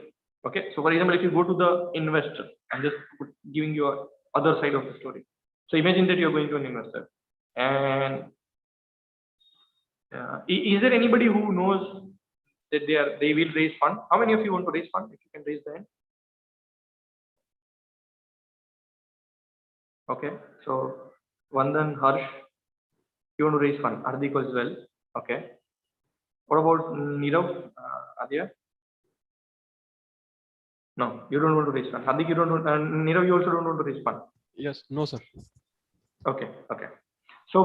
Okay, so for example, if you go to the investor, I'm just giving you a other side of the story. So imagine that you're going to an investor, and is there anybody who knows that they will raise fund? How many of you want to raise fund? If you can raise the hand. Okay, so Vandan, Harsh, you want to raise fund. Hardik as well. Okay. What about Nirav, Adya? No, you don't want to raise fund. Hardik, you don't want. Nirav, you also don't want to raise fund. Yes, no sir. Okay, okay. So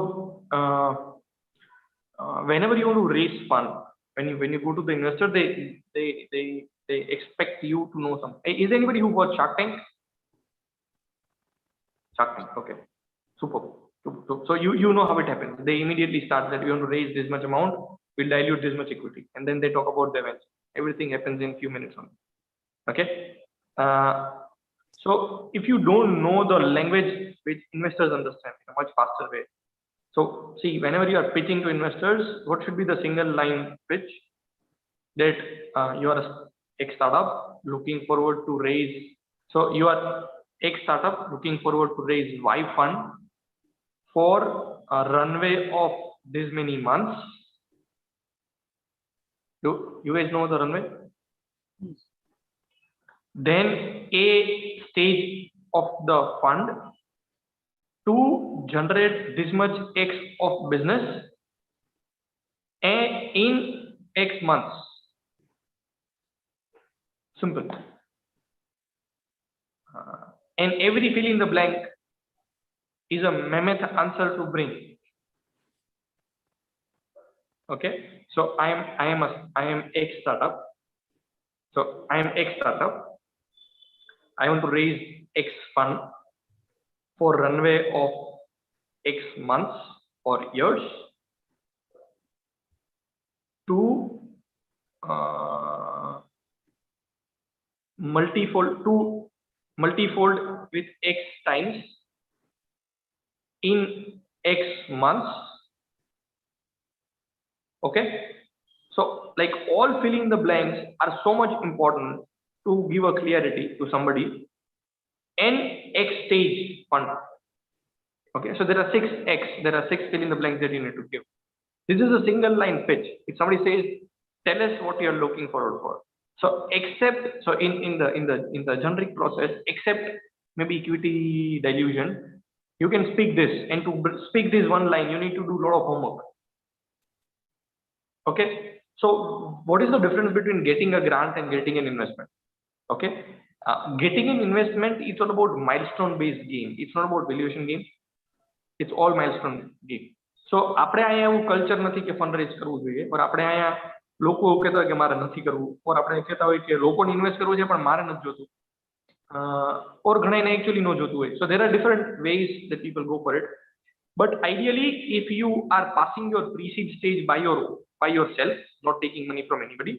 whenever you want to raise fund, when you go to the investor, they expect you to know something. Is there anybody who watched Shark Tank? Shark Tank, okay, super. So you know how it happens. They immediately start that you want to raise this much amount, we'll dilute this much equity, and then they talk about the events. Everything happens in few minutes only. Okay. So if you don't know the language which investors understand in a much faster way, so see, whenever you are pitching to investors, what should be the single line pitch? That you are a startup looking forward to raise. So you are a startup looking forward to raise Y fund for a runway of this many months. Do you guys know the runway? Then a stage of the fund to generate this much X of business and in X months. Simple. And every fill in the blank is a mammoth answer to bring. Okay, so I am X startup. So I am X startup. I want to raise X fund for runway of X months or years to multifold with X times in X months. Okay, so like all filling the blanks are so much important to give a clarity to somebody. And X stage fund. Okay, so there are 6 X, there are 6 fill in the blanks that you need to give. This is a single line pitch. If somebody says, tell us what you are looking forward for. So except, so in the generic process, except maybe equity dilution, you can speak this, and to speak this one line, you need to do a lot of homework. Okay, so what is the difference between getting a grant and getting an investment? Okay, getting an investment, it's all about milestone based game. It's not about valuation game. It's all milestone game. So આપણે અહીંયા એવું culture નથી કે fund rays કરવું જોઈએ, પણ આપણે અહીંયા લોકો એવું કહેતા હોય કે મારે નથી કરવું, ઓર આપણે કહેતા હોય કે લોકોને ઇન્વેસ્ટ કરવું છે પણ મારે નથી જોતું, ઓર ઘણાને એકચ્યુઅલી ન જોતું હોય. So there are different ways that people go for it, but ideally if you are passing your pre-seed stage by yourself, not taking money from anybody,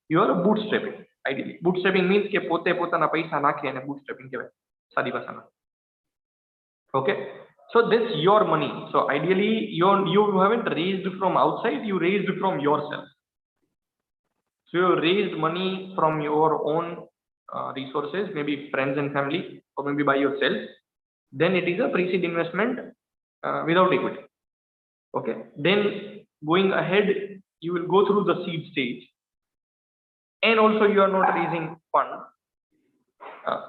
you are bootstrapping. Ideally bootstrapping means કે પોતે પોતાના પૈસા નાખે અને bootstrapping કહેવાય સાદી ભાષામાં. Okay, so that's your money. So ideally you haven't raised from outside, you raised from yourself. So you raised money from your own resources, maybe friends and family, or maybe by yourself. Then it is a pre-seed investment without equity. Okay, then going ahead, you will go through the seed stage, and also you are not raising fund.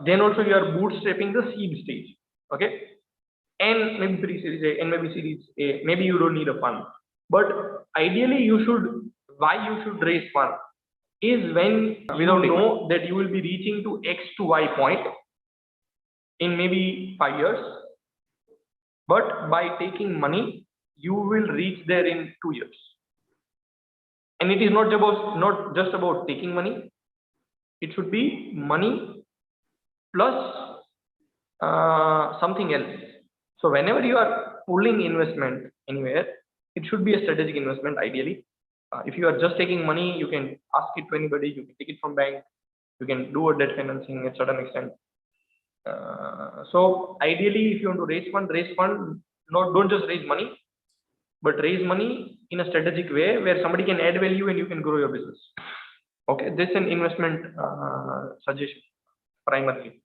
Then also you are bootstrapping the seed stage. Okay, and maybe pre-series A, and maybe series A. Maybe you don't need a fund, but ideally you should. Why you should raise fund is when we don't know that you will be reaching to X to Y point in maybe 5 years, but by taking money you will reach there in 2 years. And it is not just about taking money. It should be money plus something else. So whenever you are pulling investment anywhere, it should be a strategic investment ideally. If you are just taking money, you can ask it to anybody, you can take it from bank, you can do a debt financing at certain extent. So ideally, if you want to raise fund, don't just raise money, but raise money in a strategic way where somebody can add value and you can grow your business. Okay, this is an investment suggestion primarily.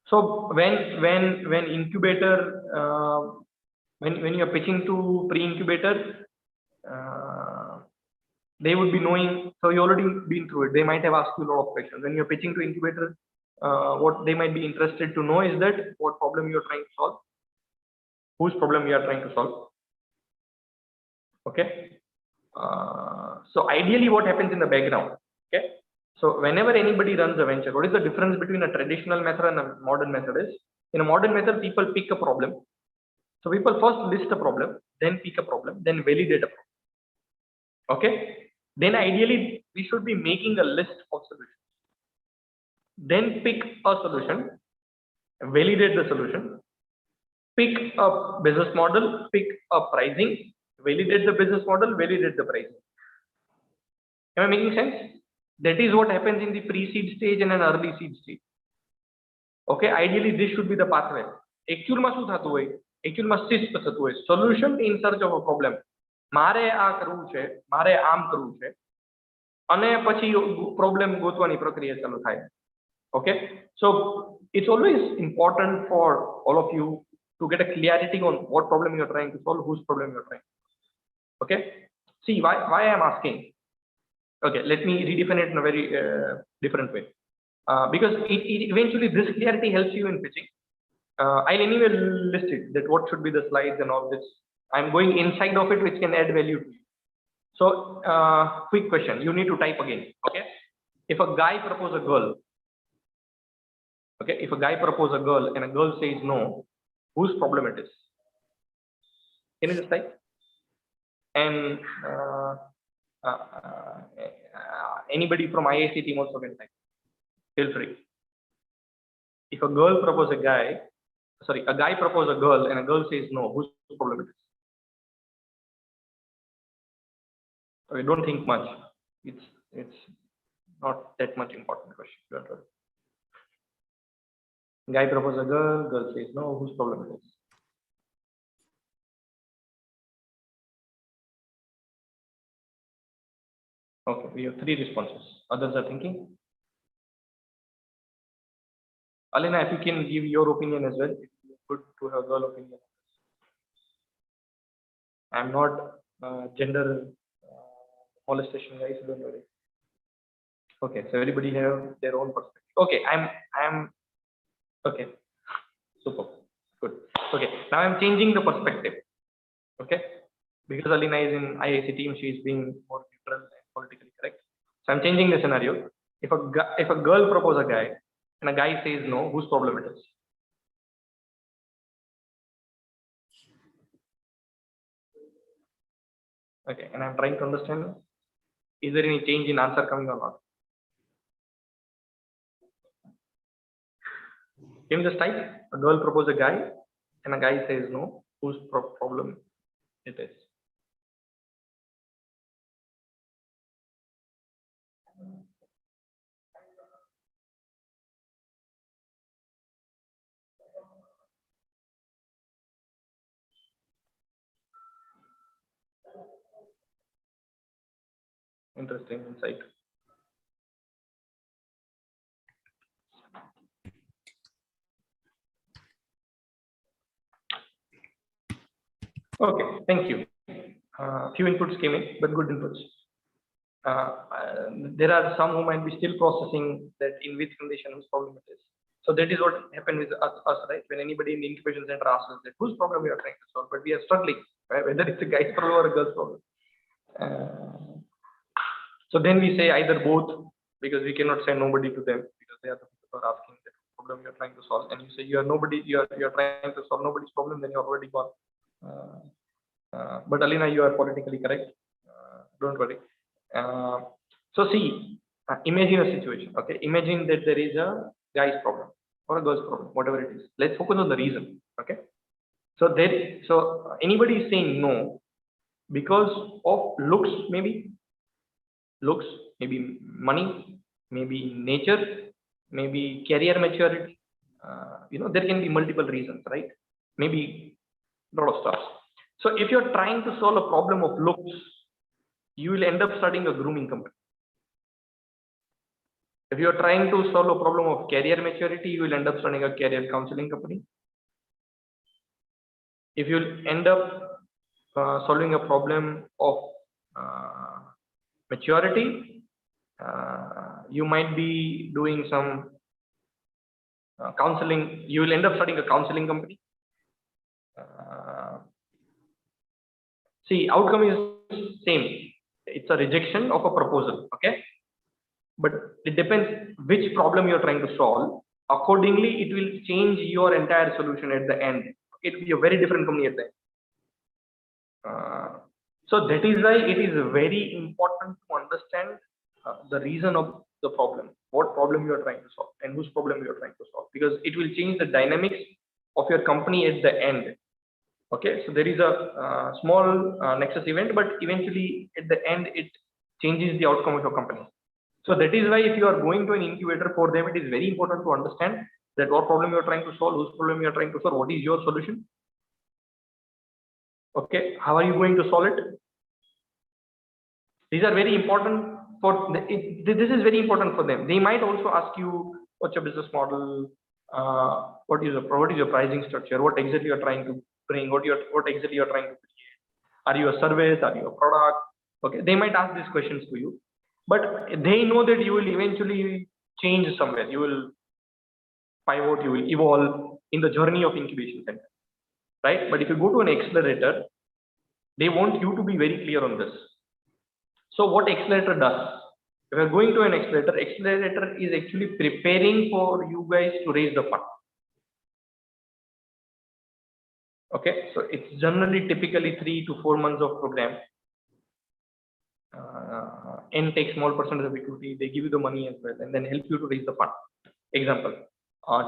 So when incubator, when you are pitching to pre-incubator, they would be knowing. So you already been through it. They might have asked you a lot of questions. When you're pitching to incubator, what they might be interested to know is that what problem you're trying to solve, whose problem you are trying to solve. Okay. So ideally, what happens in the background? Okay. So whenever anybody runs a venture, what is the difference between a traditional method and a modern method is? In a modern method, people pick a problem. So people first list a problem, then pick a problem, then validate a problem. Okay. Then ideally, we should be making a list of solutions. Then pick a solution, validate the solution, pick a business model, pick a pricing, validate the business model, validate the pricing. Am I making sense? That is what happens in the pre-seed stage and an early seed stage. Okay, ideally this should be the pathway. Actual માં શું થતું હોય? Actual માં CISP થતું હોય. Solution in search of a problem. મારે આ કરવું છે, મારે આમ કરવું છે, અને પછી problem ગોતવાની પ્રક્રિયા ચાલુ થાય. Okay, so it's always important for all of you to get a clarity on what problem you're trying to solve, whose problem you're trying to solve. Okay, see why I'm asking. Okay, let me redefine it in a very different way, because it eventually this clarity helps you in pitching. I'll anyway list it, that what should be the slides and all this. I'm going inside of it, which can add value to you. So quick question, you need to type again. Okay, if a guy proposes a girl, okay, if a guy proposes a girl and a girl says no, whose problem it is? Can you just type? And anybody from IIC team also can type. Feel free. If a girl proposes a guy, sorry, a guy proposes a girl and a girl says no, whose problem it is? Okay, don't think much. It's not that much important question. Don't worry. Guy proposes a girl, girl says no, whose problem it is? Okay, we have 3 responses. Others are thinking. Alina, if you can give your opinion as well, it's good to have girl opinion. I'm not gender molestation guys, don't worry. Okay, so everybody have their own perspective. Okay, I'm okay. Super, good. Okay, now I'm changing the perspective. Okay, because Alina is in IIC team, she is being more neutral and politically correct. So I'm changing the scenario. If a girl proposes a guy and a guy says no, whose problem it is? Okay, and I'm trying to understand, is there any change in answer coming or not? Can you just type? A girl proposes a guy and a guy says no, whose problem it is? Interesting insight. Okay, thank you. Few inputs came in, but good inputs. there are some who might be still processing that in which condition, whose problem it is. So that is what happened with us, right? When anybody in the incubation center asks us that whose problem we are trying to solve, but we are struggling, right? Whether it's a guy's problem or a girl's problem. So then we say either both, because we cannot send nobody to them because they are the people who are asking the problem you are trying to solve, and you say you are nobody, you are trying to solve nobody's problem, then you are already gone. But Alina, you are politically correct. Don't worry. So see, imagine a situation. Okay, imagine that there is a guy's problem or a girl's problem, whatever it is. Let's focus on the reason. Okay. So anybody is saying no because of looks, maybe money, maybe nature, maybe career maturity. There can be multiple reasons, right? Maybe a lot of stuff. So if you're trying to solve a problem of looks, you will end up starting a grooming company. If you're trying to solve a problem of career maturity, you will end up starting a career counseling company. If you end up solving a problem of maturity, you might be doing some counseling. You will end up starting a counseling company. See, outcome is same. It's a rejection of a proposal. Okay. But it depends which problem you're trying to solve. Accordingly, it will change your entire solution at the end. It will be a very different company at the end. So that is why it is very important to understand the reason of the problem, what problem you are trying to solve, and whose problem you are trying to solve, because it will change the dynamics of your company at the end. Okay, so there is a small nexus event, but eventually at the end it changes the outcome of your company. So that is why if you are going to an incubator, for them it is very important to understand that what problem you are trying to solve, whose problem you are trying to solve, what is your solution. Okay, how are you going to solve it? These are very important for this is very important for them. They might also ask you what's your business model, what is your pricing structure, what exactly you are trying to bring, what exactly you are trying to create. Are you a service? Are you a product? Okay, they might ask these questions to you, but they know that you will eventually change somewhere. You will pivot, you will evolve in the journey of incubation center, right? But if you go to an accelerator, they want you to be very clear on this. So what accelerator does? If you're going to an accelerator is actually preparing for you guys to raise the fund. Okay, so it's generally typically 3 to 4 months of program. And take small percentage of equity. They give you the money as well, and then help you to raise the fund. Example: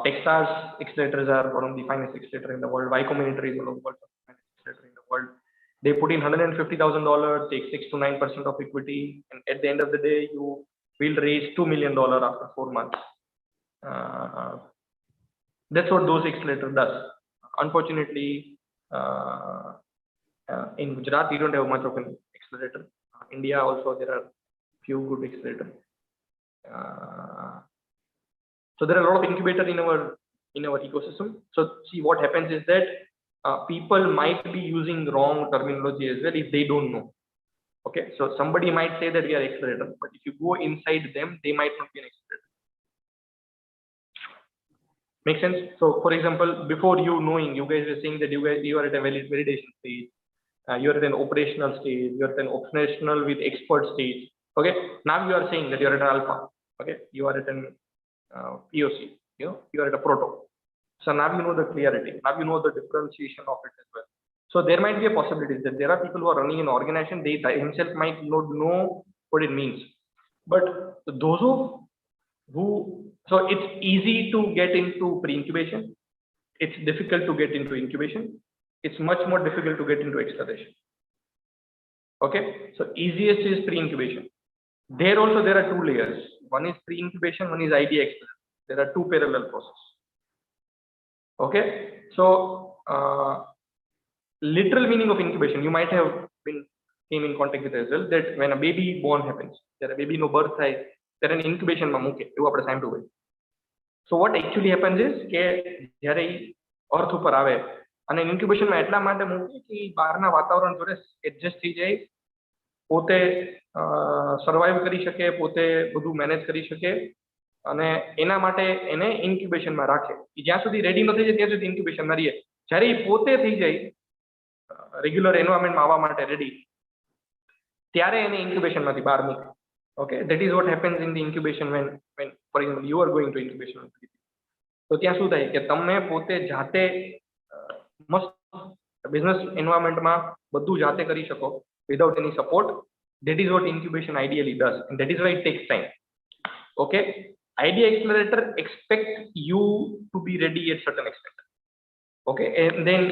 Techstars accelerators are one of the finest accelerators in the world. Y Combinator is one of the world's finest accelerators in the world. They put in $150,000, take 6 to 9% of equity, and at the end of the day, you will raise $2 million after 4 months. That's what those accelerator does. Unfortunately, in Gujarat, we don't have much of an accelerator. India also, there are few good accelerators. So there are a lot of incubators in our ecosystem. So see, what happens is that people might be using wrong terminology as well if they don't know. Okay, so somebody might say that we are accelerator, but if you go inside them, they might not be an accelerator. Make sense? So for example, before you knowing, you guys were saying that you are at a validation stage, you are at an operational stage, you are at an operational with expert stage. Okay, now you are saying that you are at an alpha. Okay, you are at an POC. You are at a proto. So now you know the clarity. Now you know the differentiation of it as well. So there might be a possibility that there are people who are running an organization, they themselves might not know what it means. But those so it's easy to get into pre-incubation. It's difficult to get into incubation. It's much more difficult to get into acceleration. Okay, so easiest is pre-incubation. There also there are 2 layers. One is pre-incubation, one is idea acceleration. There are 2 parallel processes. Okay, so literal meaning of incubation, you might have came in contact with as well, that when a baby born happens, there a baby no birth size, there an incubation ma muke evu apde time to હોય. So what actually happens is કે જ્યારે અર્થ ઉપર આવે અને incubation માં એટલા માટે મૂકે કે બહારના વાતાવરણ જોડે એડજસ્ટ થઈ જાય, પોતે સર્વાઈવ કરી શકે, પોતે બધું મેનેજ કરી શકે અને એના માટે એને ઇન્ક્યુબેશનમાં રાખે. જ્યાં સુધી રેડી ન થઈ જાય ત્યાં સુધી ઇન્ક્યુબેશનમાં રહીએ. જ્યારે એ પોતે થઈ જાય રેગ્યુલર એન્વાયરમેન્ટમાં આવવા માટે રેડી, ત્યારે એને ઇન્ક્યુબેશનમાંથી બહાર મૂકે. Okay, that is what happens in the incubation when for example you are going to incubation. તો ત્યાં શું થાય કે તમે પોતે જાતે મસ્ત બિઝનેસ એન્વાયરમેન્ટમાં બધું જાતે કરી શકો without any support. That is what incubation ideally does, and that is why it takes time. Okay, idea accelerator expect you to be ready at certain extent. Okay, and then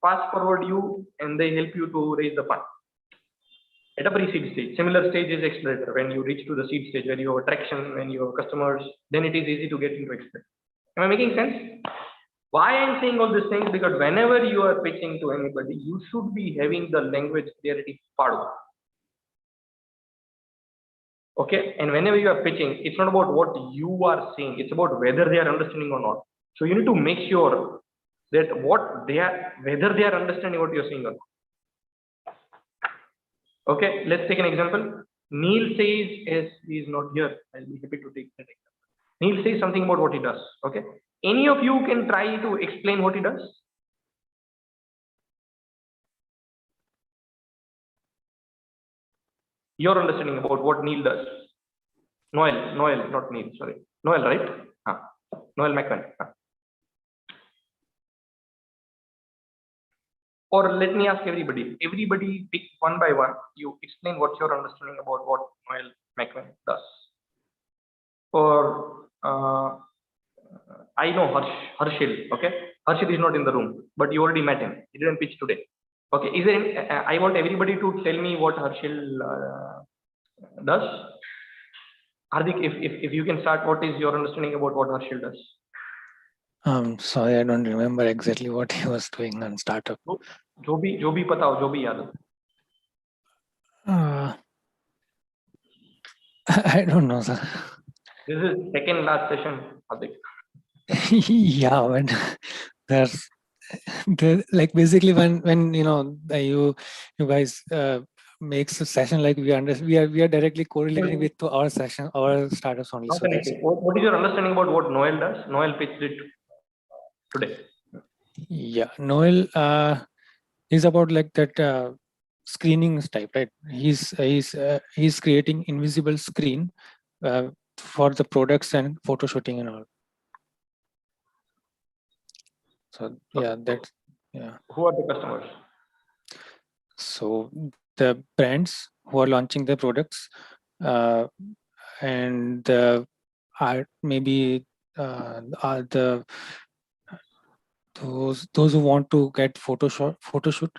fast forward you and they help you to raise the fund at a pre-seed stage. Similar stage is accelerator. When you reach to the seed stage, when you have traction, when you have customers, then it is easy to get into accelerator. Am I making sense? Why I'm saying all these things? Because whenever you are pitching to anybody, you should be having the language clarity part. Okay, and whenever you are pitching, it's not about what you are saying, it's about whether they are understanding or not. So you need to make sure that whether they are understanding what you're saying or not. Okay, let's take an example. Neil says, as he is not here, I'll be happy to take that example. Neil says something about what he does. Okay, any of you can try to explain what he does? Your understanding about what Neil does. Noel, not Neil, sorry. Noel, right? Noel McCann. Or let me ask everybody. Everybody pick one by one. You explain what's your understanding about what Noel McCann does. Or I know Harshil. Okay, Harshil is not in the room, but you already met him. He didn't pitch today. Okay, is there? I want everybody to tell me what Harshil does. Hardik, if you can start, what is your understanding about what Harshil does? Sorry, I don't remember exactly what he was doing on startup. जो भी पता हो, जो भी याद हो. I don't know, sir. This is second last session, Hardik. Yeah, but there's like basically when you guys makes a session like we are directly correlating with to our session, our startups only. So that's it. What is your understanding about what Noel does? Noel pitched it today. Yeah, Noel is about like that screening type, right? He's creating invisible screen for the products and photo shooting and all. So yeah, that's yeah. Who are the customers? So the brands who are launching their products and are maybe are those who want to get photo shoot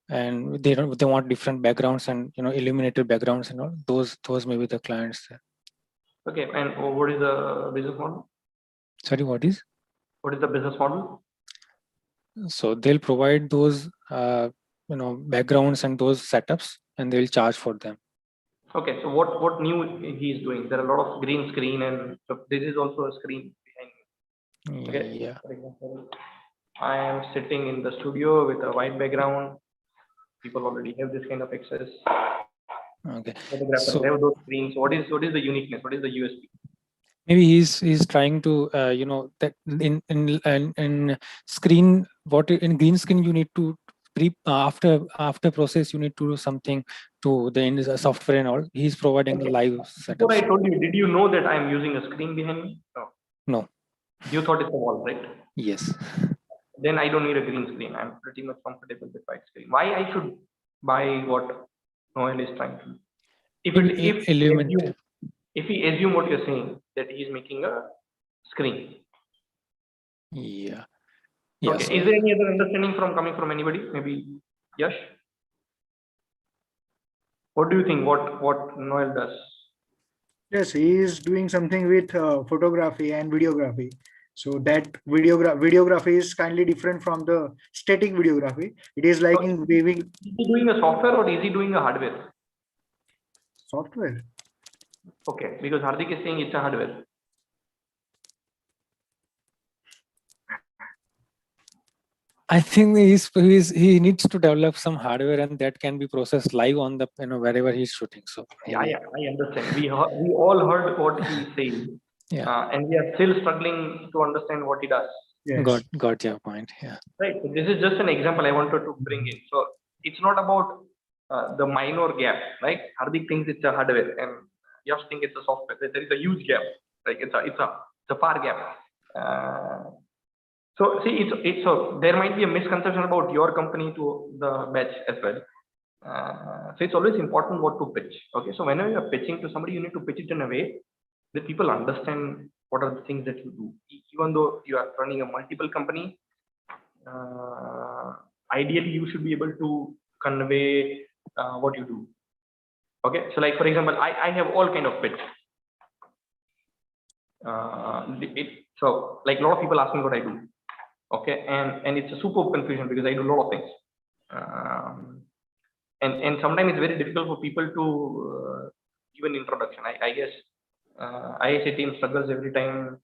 and they want different backgrounds and illuminated backgrounds and all. Those may be the clients there. Okay, and what is the business model? Sorry, what is the business model? So they'll provide those backgrounds and those setups and they'll charge for them. Okay, so what new he is doing? There are a lot of green screen, and so this is also a screen behind me. Okay, Yeah. for example, I am sitting in the studio with a white background. People already have this kind of access. Okay, Photographers have those screens. What is the uniqueness? What is the USP? Maybe he's trying to that in screen, what in green screen you need to after process you need to do something to the software and all. He's providing live setups. Before I told you, did you know that I'm using a screen behind me? No. You thought it's a wall, right? Yes. Then I don't need a green screen. I'm pretty much comfortable with white screen. Why I should buy what Noel is trying to do? If he assume what you're saying, that he is making a screen. Yeah. Okay. Is there any other understanding coming from anybody? Maybe Yash? What do you think? What Noel does? Yes, he is doing something with photography and videography. So that videography is kindly different from the static videography. It is like in waving. Is he doing a software or is he doing a hardware? Software. Okay, because Hardik is saying it's a hardware. I think he needs to develop some hardware, and that can be processed live on the wherever he's shooting. So Yeah, I understand. We all heard what he said, and we are still struggling to understand what he does. Yes. Got your point. Yeah. Right. So this is just an example I wanted to bring in. So it's not about the minor gap, right? Hardik thinks it's a hardware, and Yash thinks it's a software. There is a huge gap. Like it's a far gap. So see, so there might be a misconception about your company to the batch as well. So it's always important what to pitch. Okay, so whenever you are pitching to somebody, you need to pitch it in a way that people understand what are the things that you do. Even though you are running a multiple company, ideally you should be able to convey what you do. Okay, so like for example, I have all kind of pitch. So like a lot of people ask me what I do. Okay, and it's a super confusion because I do a lot of things. And sometimes it's very difficult for people to give an introduction. I guess IIC team struggles every time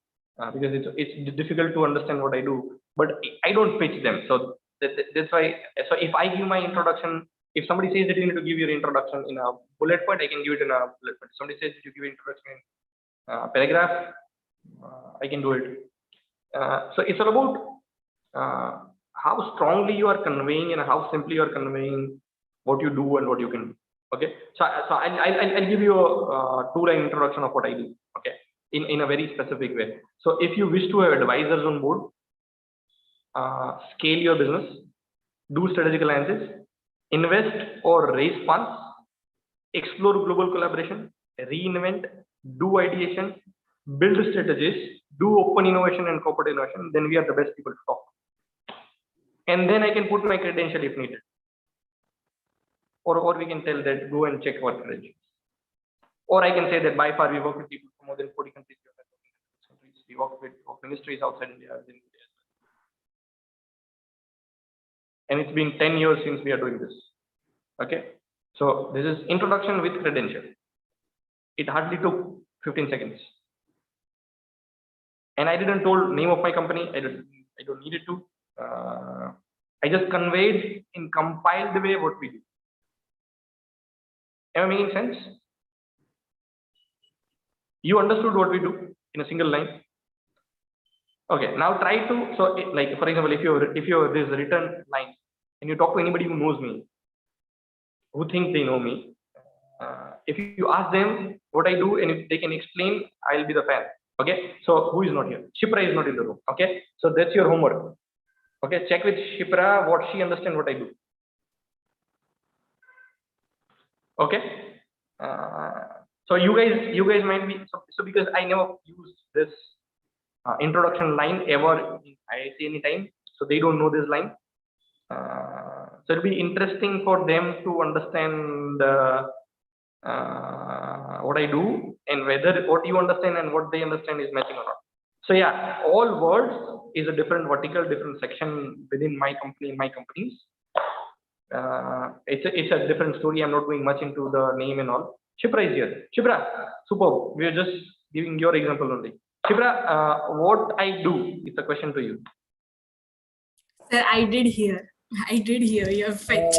because it's difficult to understand what I do, but I don't pitch them. So that's why. So if I give my introduction, if somebody says that you need to give your introduction in a bullet point, I can give it in a bullet point. If somebody says that you give introduction in a paragraph, I can do it. So it's all about how strongly you are conveying and how simply you are conveying what you do and what you can do. Okay, so I'll give you a two-line introduction of what I do. Okay, in a very specific way. So if you wish to have advisors on board, scale your business, do strategic alliances, invest or raise funds, explore global collaboration, reinvent, do ideation, build strategies, do open innovation and corporate innovation, then we are the best people to talk. And then I can put my credential if needed. Or we can tell that go and check our credentials. Or I can say that by far we work with people from more than 40 countries. We work with ministries outside India. And it's been 10 years since we are doing this. Okay. So this is introduction with credential. It hardly took 15 seconds. And I didn't told name of my company. I don't need it to. I just conveyed in compiled way what we do. Am I making sense? You understood what we do in a single line. Okay, now try to, so like for example, if you this written line and you talk to anybody who knows me, who thinks they know me, if you ask them what I do and if they can explain, I'll be the fan. Okay, so who is not here? Shipra is not in the room. Okay, so that's your homework. Okay, check with Shipra what she understands what I do. Okay, so you guys might be so because I never used this introduction line ever in IIC anytime, so they don't know this line. So it'll be interesting for them to understand what I do and whether what you understand and what they understand is matching or not. So yeah, all words is a different vertical, different section within my company, my companies. It's a different story. I'm not going much into the name and all. Shipra is here. Shipra, superb. We are just giving your example only. Shipra, what I do is a question to you. Sir, I did hear your pitch.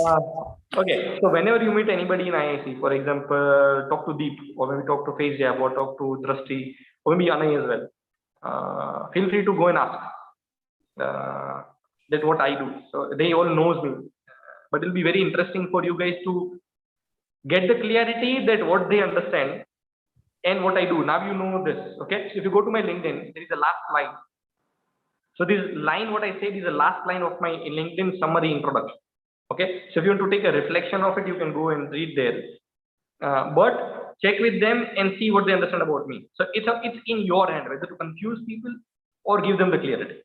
Okay, so whenever you meet anybody in IIC, for example, talk to Deep, or maybe talk to FaceJab, or talk to Drashti, or maybe Anay as well. Feel free to go and ask that what I do. So they all knows me, but it'll be very interesting for you guys to get the clarity that what they understand and what I do. Now you know this. Okay, so if you go to my LinkedIn, there is a last line. So this line, what I said, is the last line of my LinkedIn summary introduction. Okay, so if you want to take a reflection of it, you can go and read there. But check with them and see what they understand about me. So it's in your hand whether to confuse people or give them the clarity.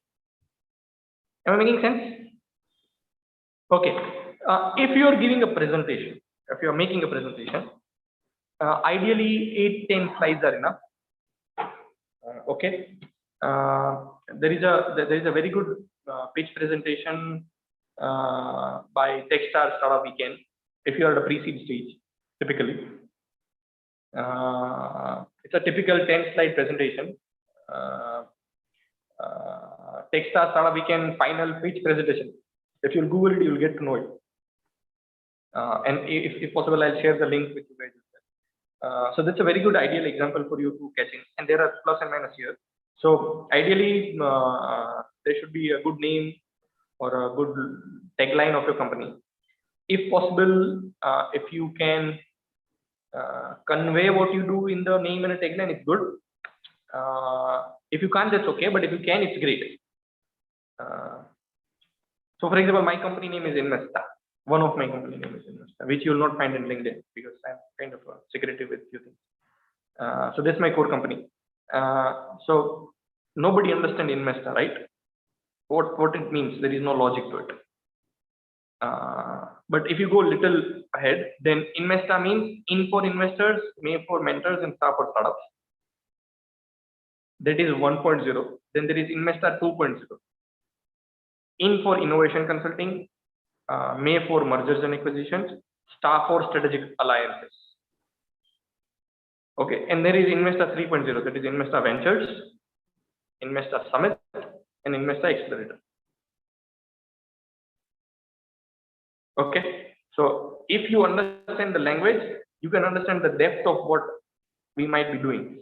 Am I making sense? Okay. If you are giving a presentation, if you are making a presentation, ideally 8-10 slides are enough. Okay. There is a very good pitch presentation by Techstar Startup Weekend. If you are at a pre-seed stage, typically, it's a typical 10-slide presentation. Techstar Startup Weekend final pitch presentation. If you'll Google it, you'll get to know it. And if possible, I'll share the link with you guys. So that's a very good ideal example for you to catch in. And there are plus and minus here. So ideally, there should be a good name or a good tagline of your company. If possible, if you can convey what you do in the name and a tagline, it's good. If you can't, that's okay. But if you can, it's great. So for example, my company name is Investa. One of my company name is Investa, which you will not find in LinkedIn because I'm kind of secretive with few things. So that's my core company. So nobody understands Investa, right? What it means, there is no logic to it. But if you go a little ahead, then Investa means in for investors, may for mentors, and star for startups. That is 1.0. Then there is Investa 2.0. In for innovation consulting, may for mergers and acquisitions, star for strategic alliances. Okay, and there is Investa 3.0, that is Investa Ventures, Investa Summit, and Investa Accelerator. Okay, so if you understand the language, you can understand the depth of what we might be doing.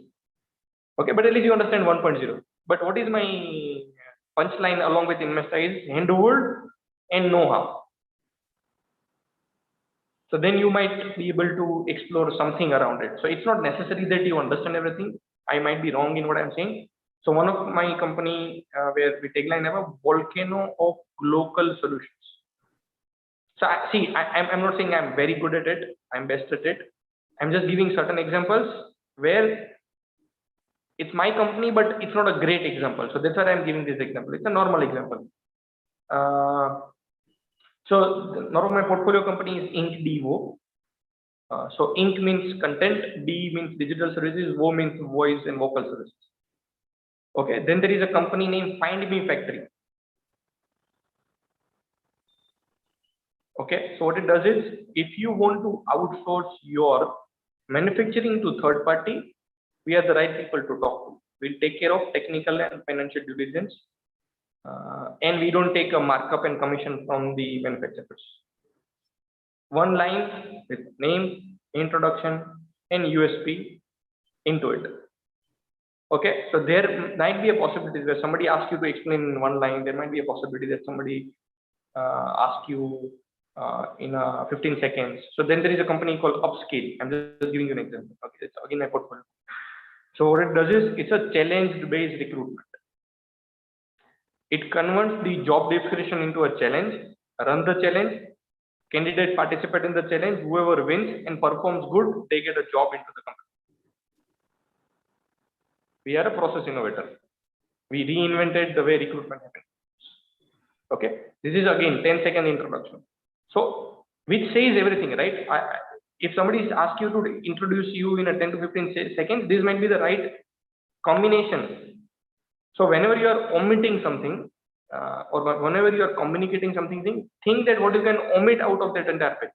Okay, but at least you understand 1.0. But what is my punchline along with Investa is handhold and know-how. So then you might be able to explore something around it. So it's not necessary that you understand everything. I might be wrong in what I'm saying. So one of my company where we tagline have a volcano of local solutions. So I'm not saying I'm very good at it. I'm best at it. I'm just giving certain examples where it's my company, but it's not a great example. So that's why I'm giving this example. It's a normal example. So one of my portfolio company is Incubation. So Inc means content, D means digital services, VO means voice and vocal services. Okay, then there is a company named Find Me Factory. Okay, so what it does is, if you want to outsource your manufacturing to third party, we are the right people to talk to. We'll take care of technical and financial due diligence. And we don't take a markup and commission from the manufacturers. One line with name, introduction, and USP into it. Okay, so there might be a possibility where somebody asks you to explain in one line. There might be a possibility that somebody asks you in 15 seconds. So then there is a company called Upscale. I'm just giving you an example. Okay, it's again my portfolio. So what it does is, it's a challenge-based recruitment. It converts the job description into a challenge, run the challenge, candidate participate in the challenge, whoever wins and performs good, they get a job into the company. We are a process innovator. We reinvented the way recruitment happens. Okay, this is again 10-second introduction. So which says everything, right? If somebody asks you to introduce you in a 10 to 15 seconds, this might be the right combination. So whenever you are omitting something, or whenever you are communicating something, think that what you can omit out of that entire page.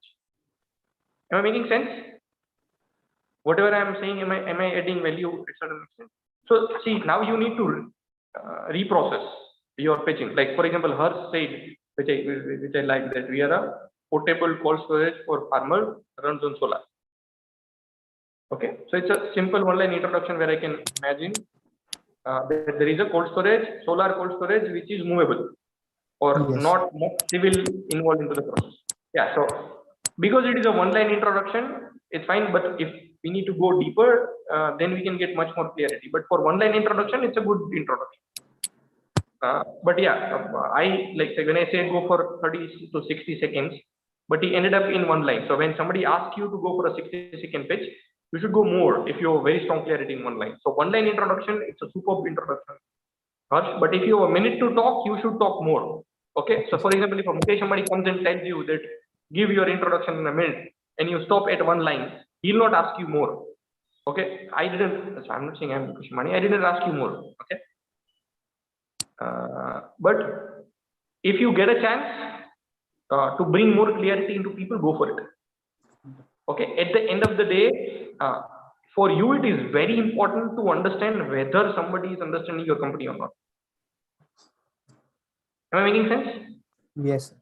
Am I making sense? Whatever I am saying, am I adding value at certain extent? So see, now you need to reprocess your pitching. Like for example, Harsh said, which I like, that we are a portable cold storage for farmers, runs on solar. Okay, so it's a simple one-line introduction where I can imagine there is a cold storage, solar cold storage, which is movable or not much civil involved into the process. Yeah, so because it is a one-line introduction, it's fine. But if we need to go deeper, then we can get much more clarity. But for one-line introduction, it's a good introduction. But yeah, I like when I say go for 30 to 60 seconds, but he ended up in one line. So when somebody asks you to go for a 60-second pitch, you should go more if you have very strong clarity in one line. So one line introduction, it's a superb introduction. But if you have a minute to talk, you should talk more. Okay. So for example, if a Mukesh Ambani comes and tells you that give your introduction in a minute and you stop at one line, he'll not ask you more. Okay. So I'm not saying I'm Mukesh Ambani. I didn't ask you more. Okay. But if you get a chance to bring more clarity into people, go for it. Okay. At the end of the day, for you, it is very important to understand whether somebody is understanding your company or not. Am I making sense? Yes.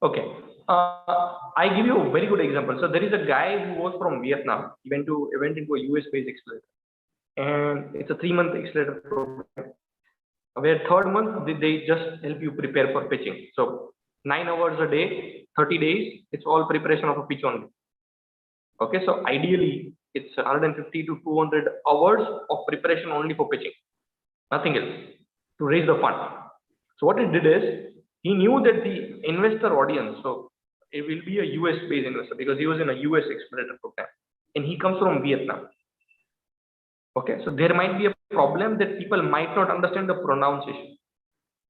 Okay. I give you a very good example. So there is a guy who was from Vietnam. He went into a US-based accelerator, and it's a 3-month accelerator program. Where 3rd month they just help you prepare for pitching. So 9 hours a day, 30 days. It's all preparation of a pitch only. Okay. So ideally, it's 150 to 200 hours of preparation only for pitching, nothing else, to raise the fund. So what he did is, he knew that the investor audience, so it will be a US based investor because he was in a US accelerator program and he comes from Vietnam. Okay, so there might be a problem that people might not understand the pronunciation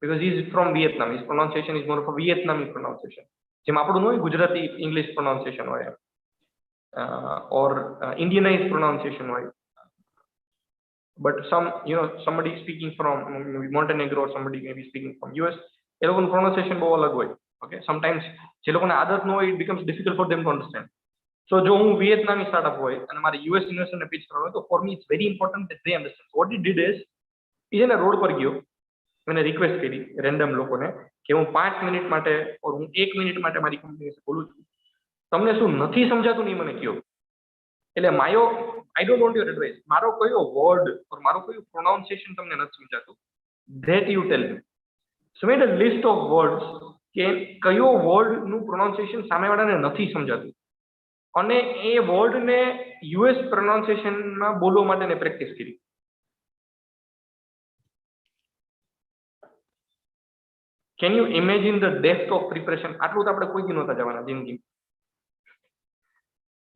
because he is from Vietnam. His pronunciation is more of a Vietnamese pronunciation. જેમ આપણું હોય Gujarati English pronunciation હોય, or Indianized pronunciation હોય. But some, somebody speaking from Montenegro or somebody may be speaking from US, એ લોકોનું pronunciation બહુ અલગ હોય. Okay, sometimes જે લોકોને આદત ન હોય, it becomes difficult for them to understand. So જો હું વિયેતનામી સ્ટાર્ટઅપ હોય અને મારે US ઇન્વેસ્ટરને પિચ કરવાનો હોય, તો for me it's very important that they understand. So what he did is, એને રોડ પર ગયો, એને રિક્વેસ્ટ કરી રેન્ડમ લોકોને કે હું 5 મિનિટ માટે or હું 1 મિનિટ માટે મારી કંપની વિશે બોલું છું, તમને શું નથી સમજાતું નહીં મને કયો. એટલે I don't want your advice. મારો કયો વર્ડ or મારો કયો pronunciation તમને નથી સમજાતું, that you tell me. So made a list of words કે કયો વર્ડ નું pronunciation સામેવાળાને નથી સમજાતું અને એ વર્ડ ને US pronunciation માં બોલવા માટેને પ્રેક્ટિસ કરી. Can you imagine the depth of preparation? આટલું તો આપણે કોઈ દી નહોતા જવાના જિંદગી,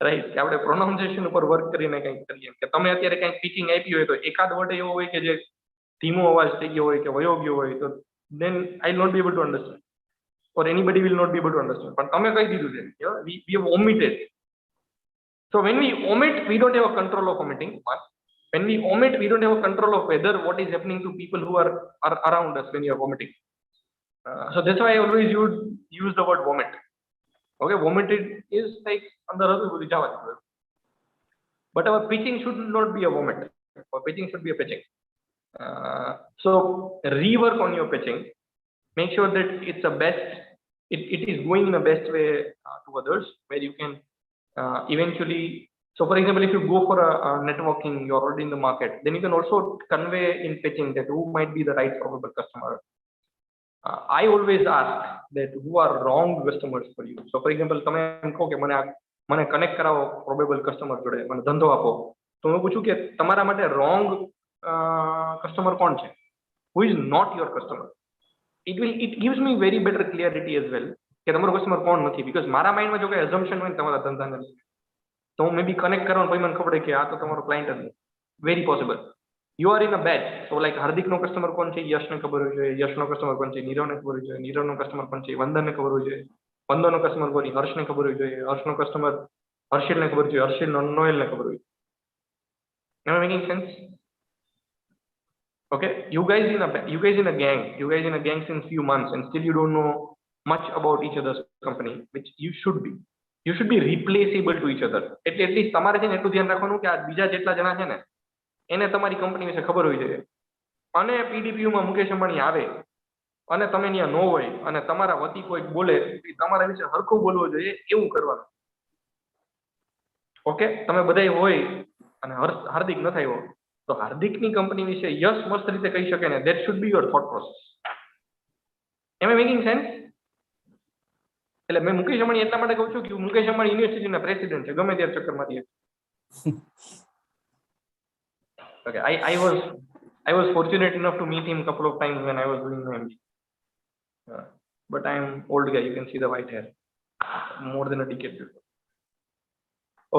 રાઈટ? કે આપણે પ્રોનાઉન્સિએશન ઉપર વર્ક કરીને કંઈક કરીએ. કે તમે અત્યારે કંઈક ટીચિંગ આપી હોય તો એકાદ વર્ડ એવો હોય કે જે ધીમો અવાજ થઈ ગયો હોય કે વયો ગયો હોય, તો then I will not be able to understand, or anybody will not be able to understand. પણ તમે કહી દીધું છે, we have omitted. So when we omit, we don't have a control of omitting. When we omit, we don't have a control of whether what is happening to people who are around us when you are vomiting. So that's why I always use the word vomit. Okay, vomited is like under other Java. But our pitching should not be a vomit. Our pitching should be a pitching. So rework on your pitching. Make sure that it's the best. It is going in the best way to others, where you can eventually. So, for example, if you go for a networking, you're already in the market. Then you can also convey in pitching that who might be the right probable customer. I always ask that who are wrong customers for you. So, for example, તમે એમ કહો કે મને connect કરાવો probable customer જોડે, મને ધંધો આપો, તો હું પૂછું કે તમારા માટે રોંગ કસ્ટમર કોણ છે? Who is not your customer? It gives me very better clarity as well કે તમારો કસ્ટમર કોણ નથી. બીકોઝ મારા માઇન્ડમાં જો કે assumption હોય ને તમારા ધંધાને લઈને, તો હું મે બી કનેક્ટ કરવાનું પછી મને ખબર પડે કે આ તો તમારો ક્લાયન્ટ જ નથી. Very possible. You are in a batch. So like હાર્દિકનો કસ્ટમર કોણ છે, યશને ખબર હોવી જોઈએ, યશનો કસ્ટમર કોણ છે, નીરવને ખબર હોવી જોઈએ, નીરવનો કસ્ટમર કોણ છે, વંદનને ખબર હોવી જોઈએ, વંદનનો કસ્ટમર કોણ છે, હર્ષને ખબર હોવી જોઈએ, હર્ષનો કસ્ટમર હર્ષિલને ખબર જોઈએ, હર્ષિલ નોએલને ખબર હોવી. Am I making sense? Okay, you guys in a gang since few months and still you don't know much about each other's company, which you should be. You should be replaceable to each other. એટલે at least તમારે છે ને એટલું ધ્યાન રાખવાનું કે આ બીજા જેટલા જણા છે ને એને તમારી કંપની વિશે ખબર હોવી જોઈએ. અને PDPU માં મુકેશ અંબાણી આવે અને તમે ત્યાં ન હોય અને તમારા વતી કોઈ બોલે, તમારા વિશે હરખું બોલવું જોઈએ એવું કરવાનું. ઓકે, તમે બધાય હોય અને હાર્દિક ન થાય તો હાર્દિકની કંપની વિશે યશ મસ્ત રીતે કહી શકે ને, that should be your thought process. Am I making sense? એટલે મેં મુકેશ અંબાણી એટલા માટે કહું છું કે મુકેશ અંબાણી યુનિવર્સિટીના પ્રેસિડેન્ટ છે, ગમે ત્યારે ચક્કર મારીએ. Okay, I was fortunate enough to meet him a couple of times when I was doing my MBA. But I am old guy. You can see the white hair. More than a decade before.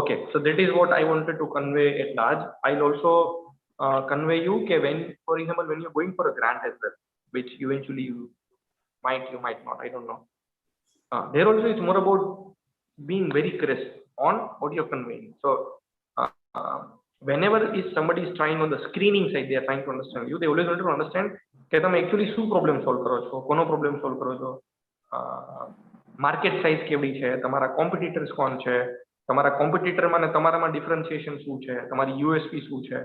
Okay, so that is what I wanted to convey at large. I'll also convey you when, for example, when you're going for a grant as well, which eventually you might not. I don't know. There also it's more about being very crisp on what you're conveying. So. Whenever is somebody is trying on the screening side, they are trying to understand you. They always want to understand કે તમે actually શું problem solve કરો છો, કોનો problem solve કરો છો, market size કેવડી છે, તમારા કોમ્પિટિટર્સ કોણ છે, તમારા કોમ્પિટિટરમાં ને તમારામાં ડિફરન્શિએશન શું છે, તમારી USP શું છે,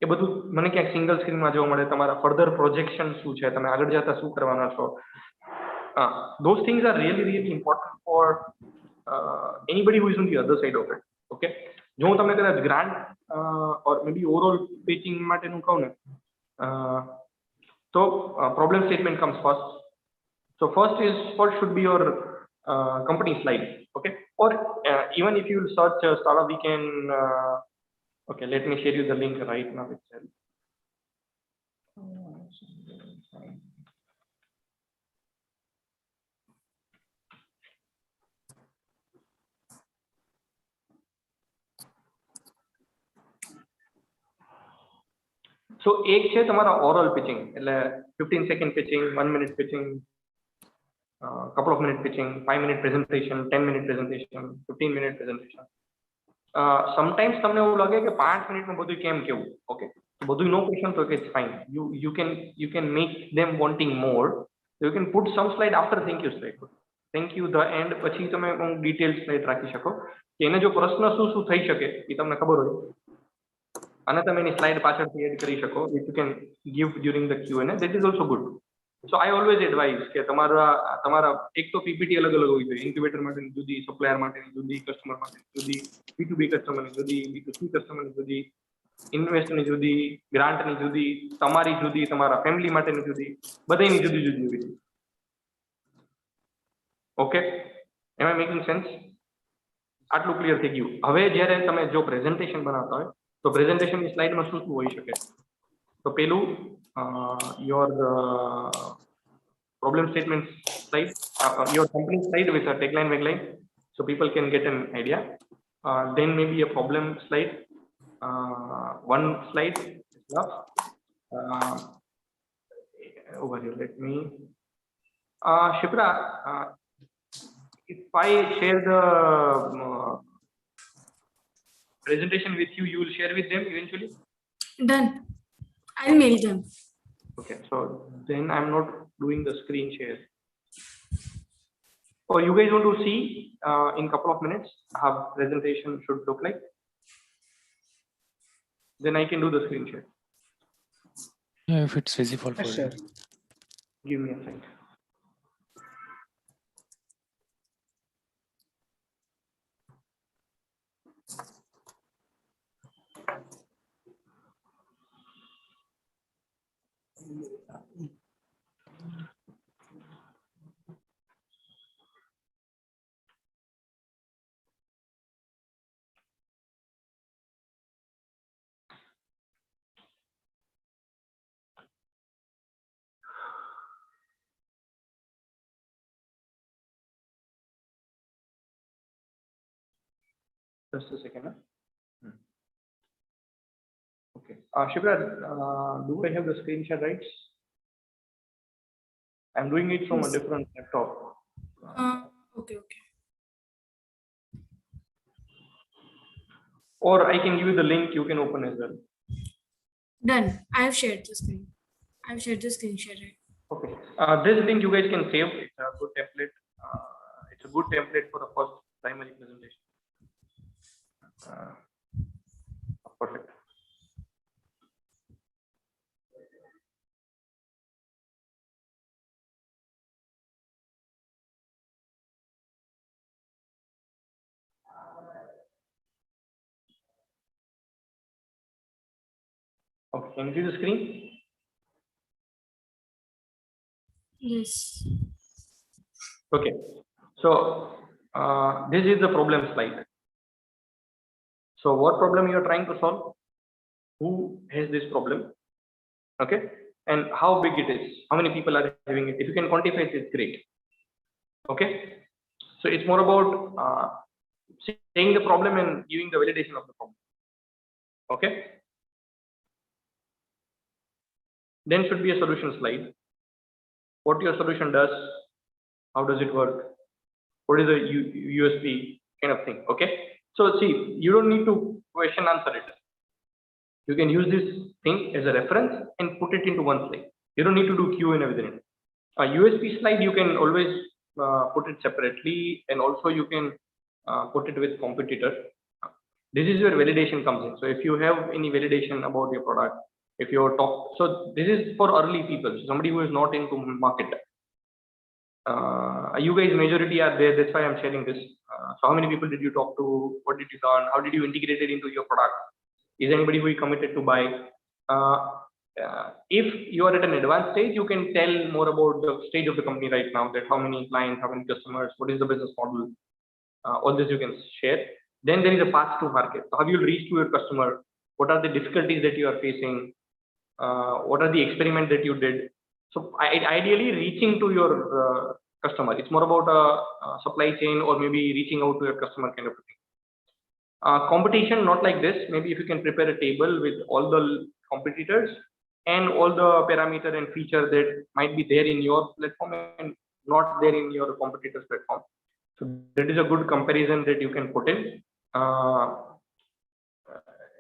એ બધું મને ક્યાંક સિંગલ સ્ક્રીનમાં જોવા મળે. તમારા ફર્ધર પ્રોજેક્શન શું છે, તમે આગળ જતા શું કરવાના છો. those things are really important for anybody who is on the other side of it. Okay, જો હું તમને કદાચ grant or maybe overall pitching માટેનું કહું ને, તો problem statement comes first. So first should be your company slide. Okay, or even if you search startup weekend, okay, let me share you the link right now itself. So એક છે તમારા oral pitching, એટલે 15 second pitching, 1 minute pitching, couple of minute pitching, 5-minute presentation, 10-minute presentation, 15-minute presentation. Sometimes તમને એવું લાગે કે 5 મિનિટમાં બધું કેમ કેવું. ઓકે, બધું no question, so it's fine. You can make them wanting more. So you can put some slide after thank you slide. Thank you the end, પછી તમે detailed slide રાખી શકો કે એને જો પ્રશ્ન શું થઈ શકે એ તમને ખબર હોય અને તમે એની સ્લાઇડ પાછળથી એડ કરી શકો. if you can give during the Q&A, that is also good. So I always advise કે તમારા એક તો પીપીટી અલગ હોવી જોઈએ. ઇન્ક્યુબેટર માટેની જુદી, સપ્લાયર માટેની જુદી, કસ્ટમર માટેની જુદી, B2B કસ્ટમરની જુદી, B2C કસ્ટમરની જુદી, ઇન્વેસ્ટરની જુદી, ગ્રાન્ટની જુદી, તમારી જુદી, તમારા ફેમિલી માટેની જુદી, બધાની જુદી હોવી જોઈએ. Okay, am I making sense? આટલું ક્લિયર થઈ ગયું. હવે જ્યારે તમે જો પ્રેઝન્ટેશન બનાવતા હોય તો પ્રેઝન્ટેશનની સ્લાઇડમાં શું હોઈ શકે? તો પેલું your problem statement slide, your company slide with a tagline wagline, so people can get an idea. Then maybe a problem slide, one slide enough. Over here, let me Shipra, if I share the presentation with you, you will share with them eventually? Done. I'll mail them. Okay, so then I'm not doing the screen share. Or you guys want to see in couple of minutes how presentation should look like? Then I can do the screen share. Yeah, if it's visible for you. Give me a second. Just a second. Okay. Shivra, do I have the screen share rights? I'm doing it from a different laptop. Okay. Or I can give you the link, you can open as well. Done. I have shared the screen. I've shared the screen share. Right? Okay. This link you guys can save. It's a good template. It's a good template for the first primary presentation. Perfect. Okay, can you see the screen? Yes. Okay, so this is the problem slide. So what problem you are trying to solve? Who has this problem? Okay, and how big it is? How many people are having it? If you can quantify it, it's great. Okay, so it's more about saying the problem and giving the validation of the problem. Okay, then should be a solution slide. What your solution does, how does it work, what is the USP kind of thing. Okay, so see, you don't need to question answer it. You can use this thing as a reference and put it into one slide. You don't need to do Q&A within it. A USP slide you can always put it separately, and also you can put it with competitor. This is where validation comes in. So if you have any validation about your product, if you're so this is for early people, somebody who is not into market. You guys majority are there, that's why I'm sharing this. So how many people did you talk to? What did you learn? How did you integrate it into your product? Is anybody who is committed to buy? If you are at an advanced stage, you can tell more about the stage of the company right now, that how many clients, how many customers, what is the business model, all this you can share. Then there is a path to market. So how you will reach to your customer? What are the difficulties that you are facing? What are the experiments that you did? So ideally reaching to your customer. It's more about a supply chain, or maybe reaching out to your customer kind of thing. Competition, not like this. Maybe if you can prepare a table with all the competitors and all the parameter and feature that might be there in your platform and not there in your competitor's platform. So that is a good comparison that you can put in.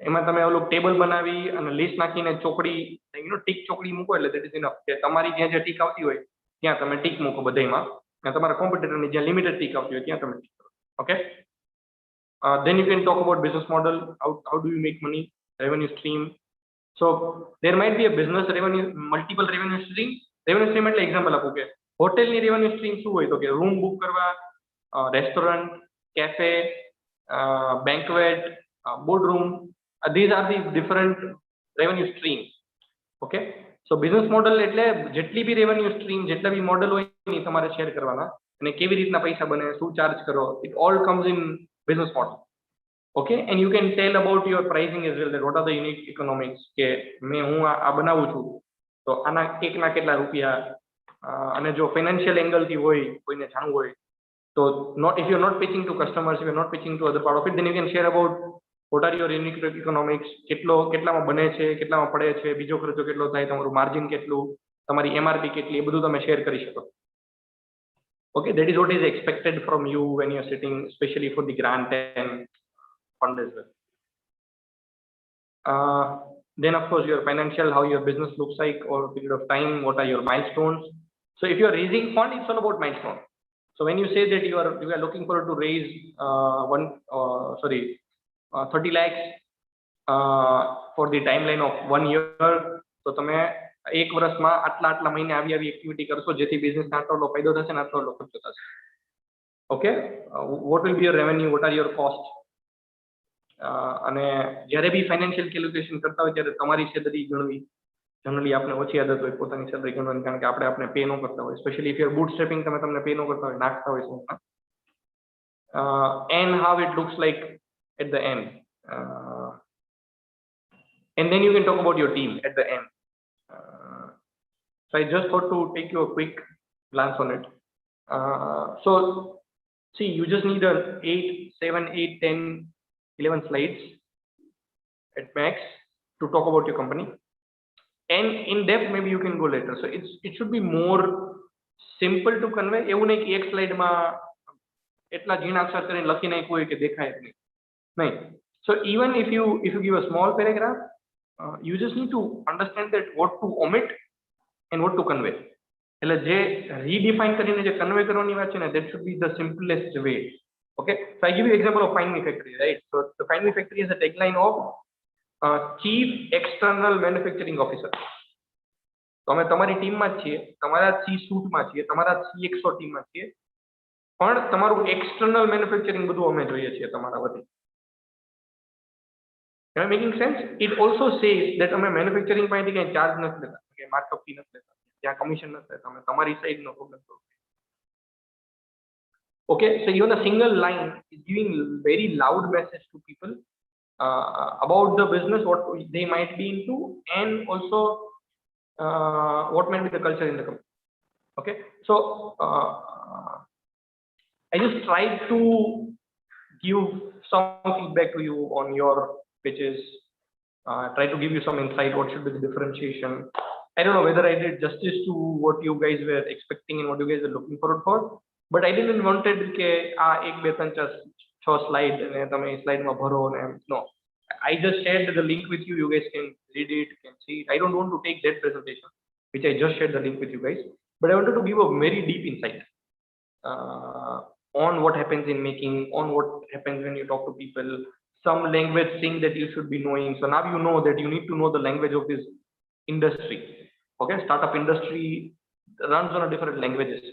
એમાં તમે ઓલું table બનાવી અને list નાખીને ચોકડી tick ચોકડી મૂકો એટલે that is enough. કે તમારી જ્યાં જ્યાં ટીક આવતી હોય ત્યાં તમે ટીક મૂકો બધામાં, અને તમારા કોમ્પિટિટરની જ્યાં લિમિટેડ ટીક આવતી હોય ત્યાં તમે ટીક કરો. Okay, then you can talk about business model. How do you make money, revenue stream. So there might be a business revenue, multiple revenue streams. Revenue stream એટલે એક્ઝામ્પલ આપું કે હોટેલની revenue stream શું હોય, તો કે room book કરવા, restaurant, cafe, banquet, boardroom. These are the different revenue streams. Okay, so business model એટલે જેટલી બી revenue stream, જેટલા બી model હોય ને તમારે શેર કરવાના, અને કેવી રીતના પૈસા બને, શું ચાર્જ કરો, it all comes in business model. Okay, and you can tell about your pricing as well, that what are the unique economics. કે મેં હું આ બનાવું છું તો આના કેકના કેટલા રૂપિયા, અને જો financial angle થી હોય કોઈને જાણવું હોય તો not, if you're not pitching to customers, if you're not pitching to other part of it, then you can share about what are your unique economics, કેટલામાં બને છે, કેટલામાં પડે છે, બીજો ખર્ચો કેટલો થાય, તમારું માર્જિન કેટલું, તમારી MRP કેટલી, એ બધું તમે શેર કરી શકો. Okay, that is what is expected from you when you are sitting, especially for the grant and fund as well. Then of course your financial, how your business looks like over a period of time, what are your milestones. So if you are raising fund, it's all about milestone. So when you say that you are looking forward to raise 30 lakhs for the timeline of 1 year, તો તમે એક વર્ષમાં આટલા મહિને આવી activity કરશો જેથી બિઝનેસને આટલો ફાયદો થશે ને આટલો ખર્ચો થશે. Okay, what will be your revenue, what are your cost. અને જ્યારે બી ફાઇનાન્શિયલ કેલ્ક્યુલેશન કરતા હોય ત્યારે તમારી સેલરી ગણવી. જનરલી આપણે ઓછી આદત હોય પોતાની સેલરી ગણવાની, કારણ કે આપણે પે ન કરતા હોય, specially if you are bootstrapping, તમે તમને પે ન કરતા હોય, નાખતા હોય શું. And how it looks like at the end, and then you can talk about your team at the end. So I just thought to take you a quick glance on it. So see, you just need a 7, 8, 10, 11 slides at max to talk about your company, and in depth maybe you can go later. So it should be more simple to convey. એવું નહીં કે એક સ્લાઇડમાં એટલા ઝીણા અક્ષર કરીને લખી નાખ્યું હોય કે દેખાય જ નહીં. So even if you give a small paragraph, you just need to understand that what to omit and what to convey. એટલે જે redefine કરીને જે convey કરવાની વાત છે ને, that should be the simplest way. Okay, so I give you example of Find Me Factory, right? So the Find Me Factory is a tagline of Chief External Manufacturing Officer. તો અમે તમારી ટીમમાં જ છીએ, તમારા C-suite માં છીએ, તમારા CXO ટીમમાં છીએ, પણ તમારું એક્સટર્નલ મેન્યુફેક્ચરિંગ બધું અમે જોઈએ છીએ તમારા વતી. Am I making sense? It also says that અમે મેન્યુફેક્ચરિંગ પાસેથી કંઈ ચાર્જ નથી લેતા, કે માર્કઅપ ફી નથી લેતા, ત્યાં કમિશન નથી લેતા, અમે તમારી સાઈડનો પ્રોબ્લેમ સોલ્વ કરીએ. Okay, so even a single line is giving very loud message to people about the business, what they might be into, and also what might be the culture in the company. Okay, so I just tried to give some feedback to you on your pitches, try to give you some insight what should be the differentiation. I don't know whether I did justice to what you guys were expecting and what you guys were looking forward for, but I didn't wanted કે આ 1, 2, 3, 4, 6 slide અને તમે એ સ્લાઇડમાં ભરો ને. No, I just shared the link with you. You guys can read it, can see it. I don't want to take that presentation, which I just shared the link with you guys, but I wanted to give a very deep insight on what happens in making, on what happens when you talk to people, some language thing that you should be knowing. So now you know that you need to know the language of this industry. Okay, startup industry runs on a different languages.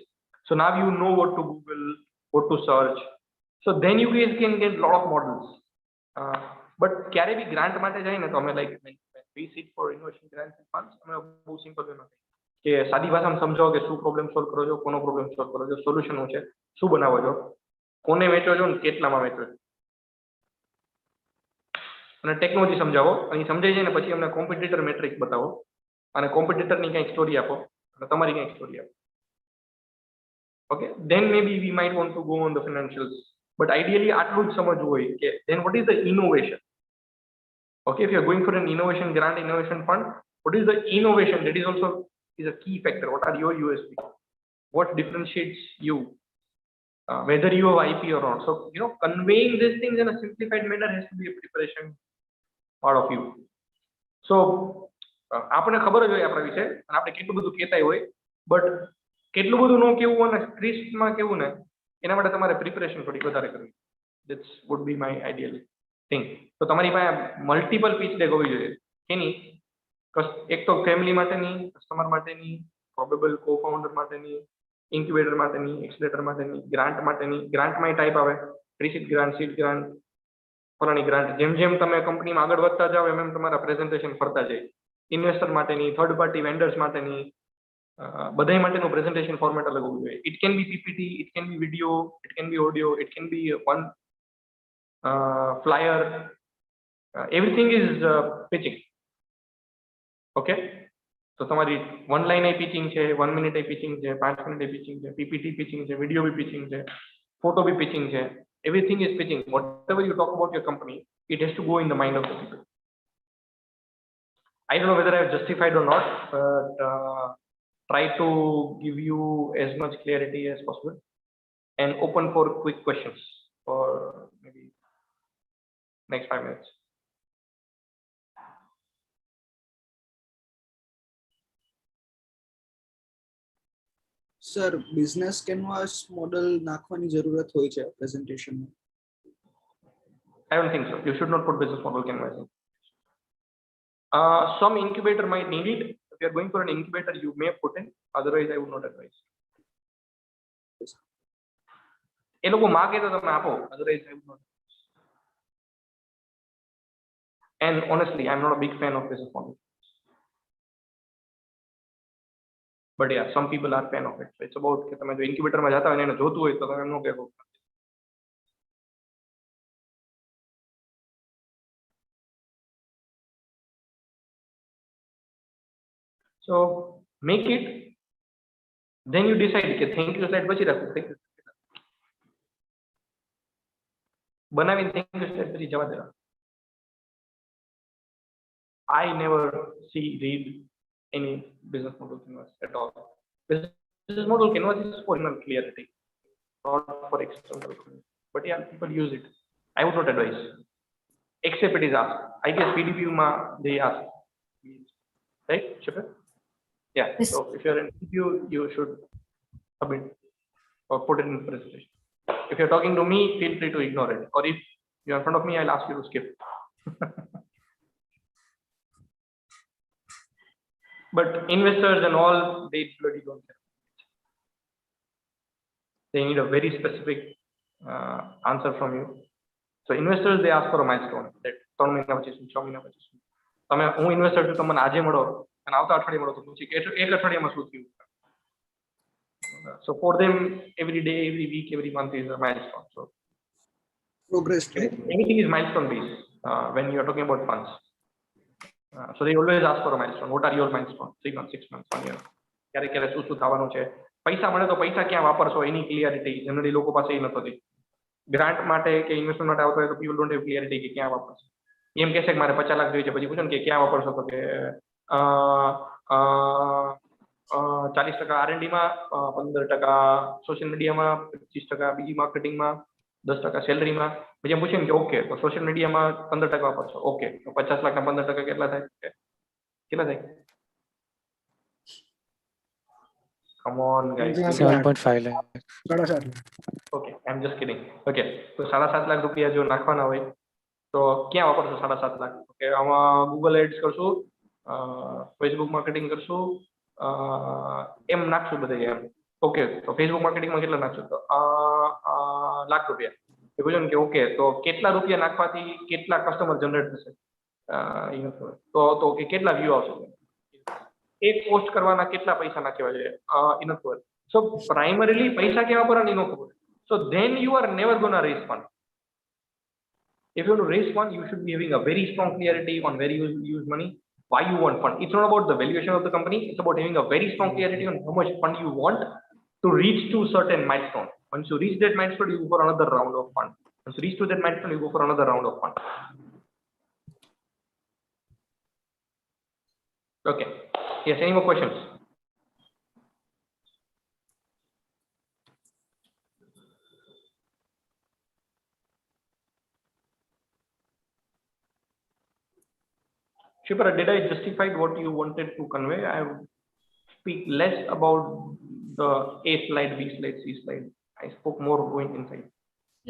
So So now you know what to Google, what to search. So then you guys can get a lot of models. But ક્યારે બી grant માટે જાય ને તો અમે like we seek for innovation grants and funds, અમે બહુ simple વેમાં કે સાદી ભાષામાં સમજાવો કે શું પ્રોબ્લેમ સોલ્વ કરો છો, કોનો પ્રોબ્લેમ સોલ્વ કરો છો, સોલ્યુશન શું છે, શું બનાવો છો, કોને વેચો છો ને કેટલામાં વેચો છો, અને ટેકનોલોજી સમજાવો. અને સમજાઈ જાય ને પછી અમને કોમ્પિટિટર મેટ્રિક્સ બતાવો અને કોમ્પિટિટરની કંઈક સ્ટોરી આપો અને તમારી કંઈક સ્ટોરી આપો. Okay, then maybe we might want to go on the financials, but ideally આટલું જ સમજવું હોય કે then what is the innovation. Okay, if you are going for an innovation grant, innovation fund, what is the innovation? That is also is a key factor. What are your USP? What differentiates you? Whether you have IP or not. So conveying these things in a simplified manner has to be a preparation part of you. So આપણે ખબર જ હોય આપણા વિશે અને આપણે કેટલું બધું કહેતા હોય, બટ કેટલું બધું ન કેવું અને ક્રિસ્પમાં કેવું ને એના માટે તમારે પ્રિપરેશન થોડી વધારે કરવી. That's would be my ideal thing. તો તમારી પાસે મલ્ટિપલ પીચ ડેક હોવી જોઈએ. એની એક તો ફેમિલી માટેની, કસ્ટમર માટેની, પ્રોબેબલ કો ફાઉન્ડર માટેની, ઇન્ક્યુબેટર માટેની, એક્સલેટર માટેની, ગ્રાન્ટ માટેની. ગ્રાન્ટમાં ટાઈપ આવે પ્રીસીડ ગ્રાન્ટ, સીડ ગ્રાન્ટ, ફલાણી ગ્રાન્ટ. જેમ જેમ તમે કંપનીમાં આગળ વધતા જાઓ એમ એમ તમારા પ્રેઝન્ટેશન ફરતા જાય. ઇન્વેસ્ટર માટેની, થર્ડ પાર્ટી વેન્ડર્સ માટેની, બધા માટેનું પ્રેઝન્ટેશન ફોર્મેટ અલગ હોવું જોઈએ. It can be PPT, it can be video, it can be audio, it can be one flyer. Everything is pitching. Okay, તો તમારી 1 લાઇન એ પિચિંગ છે, 1 મિનિટ એ પિચિંગ છે, 5 મિનિટ એ પિચિંગ છે, પીપીટી પિચિંગ છે, video બી pitching છે, photo બી pitching છે. Everything is pitching. Whatever you talk about your company, it has to go in the mind of the people. I don't know whether I have justified or not, but try to give you as much clarity as possible and open for quick questions for maybe next 5 minutes. Sir, business canvas model નાખવાની જરૂરત હોય છે પ્રેઝન્ટેશનમાં? I don't think so. You should not put business model canvas in. Some incubator might need it. If you are going for an incubator, you may put in. Otherwise, I would not advise. એ લોકો માગે તો તમે આપો. Otherwise, I would not. And honestly, I'm not a big fan of business model. But yeah, some people are fan of it. So it's about કે તમે જો incubator માં જાતા હોય ને એને જોતું હોય તો તમે એમ ન કહેવો. So make it, then you decide કે thank you slide પછી રાખો. બનાવીને thank you slide પછી જવા દેવા. I never read any business model canvas at all. Business model canvas is for internal clarity, not for external. But yeah, people use it. I would not advise, except it is asked. I guess PDPU they ask, right? Sure. Yeah. Yes. So if you're in PDPU, you should submit or put it in the presentation. If you're talking to me, feel free to ignore it. Or if you're in front of me, I'll ask you to skip. But investors and all, they bloody don't care. They need a very specific answer from you. So investors, they ask for a milestone. That 3 મહિના પછી શું, 6 મહિના પછી શું. તમે હું investor છું, તમને આજે મળો અને આવતા અઠવાડિયે મળો તો પૂછી કે એક અઠવાડિયામાં શું થયું. So for them, every day, every week, every month is a milestone. So Progress. Anything is milestone based when you are talking about funds. So they always ask for a milestone. What are your milestones? 3 months, 6 months, 1 year. ક્યારે શું થવાનું છે. પૈસા મળે તો પૈસા ક્યાં વાપરશો એની clarity generally લોકો પાસે એ નથી. ગ્રાન્ટ માટે કે ઇન્વેસ્ટમેન્ટ માટે આવતો હોય તો પીપલ ડોન્ટ હેવ ક્લિયરિટી કે ક્યાં વાપરશો. એમ કહેશે કે મારે 50 લાખ જોઈએ છે, પછી પૂછો ને કે ક્યાં વાપરશો તો કે 40% R&D માં, 15% સોશિયલ મીડિયામાં, 25% બીજી માર્કેટિંગમાં, 10% સેલરીમાં. પછી એમ પૂછે ને કે ઓકે તો સોશિયલ મીડિયામાં 15% વાપરશો. ઓકે તો 50 લાખના 15% કેટલા થાય? કેટલા થાય? Come on guys. 7.5 lakh. Okay, I'm just kidding. Okay, તો 7.5 લાખ રૂપિયા જો નાખવાના હોય તો ક્યાં વાપરશો 7.5 લાખ? ઓકે, આમાં ગૂગલ એડ્સ કરશું, ફેસબુક માર્કેટિંગ કરશું, એમ નાખશું બધે એમ. ઓકે તો ફેસબુક માર્કેટિંગમાં કેટલા નાખશો તો લાખ રૂપિયા એ પૂછો ને કે ઓકે તો કેટલા રૂપિયા નાખવાથી કેટલા કસ્ટમર જનરેટ થશે તો કે કેટલા વ્યૂ આવશે એક પોસ્ટ કરવાના કેટલા પૈસા નાખવા જોઈએ એ નથી ખબર સો પ્રાઇમરીલી પૈસા કેવા પર એનો ખબર so then you are never gonna raise fund if you want to raise fund you should be having a very strong clarity on where you use money why you want fund it's not about the valuation of the company it's about having a very strong clarity on how much fund you want to reach to certain milestone once you reach that milestone you go for another round of fund once you reach to that milestone you go for another round of fund okay yes any more questions Shipra, did I justify what you wanted to convey? I speak less about the A slide, B slide, C slide. I spoke more going inside.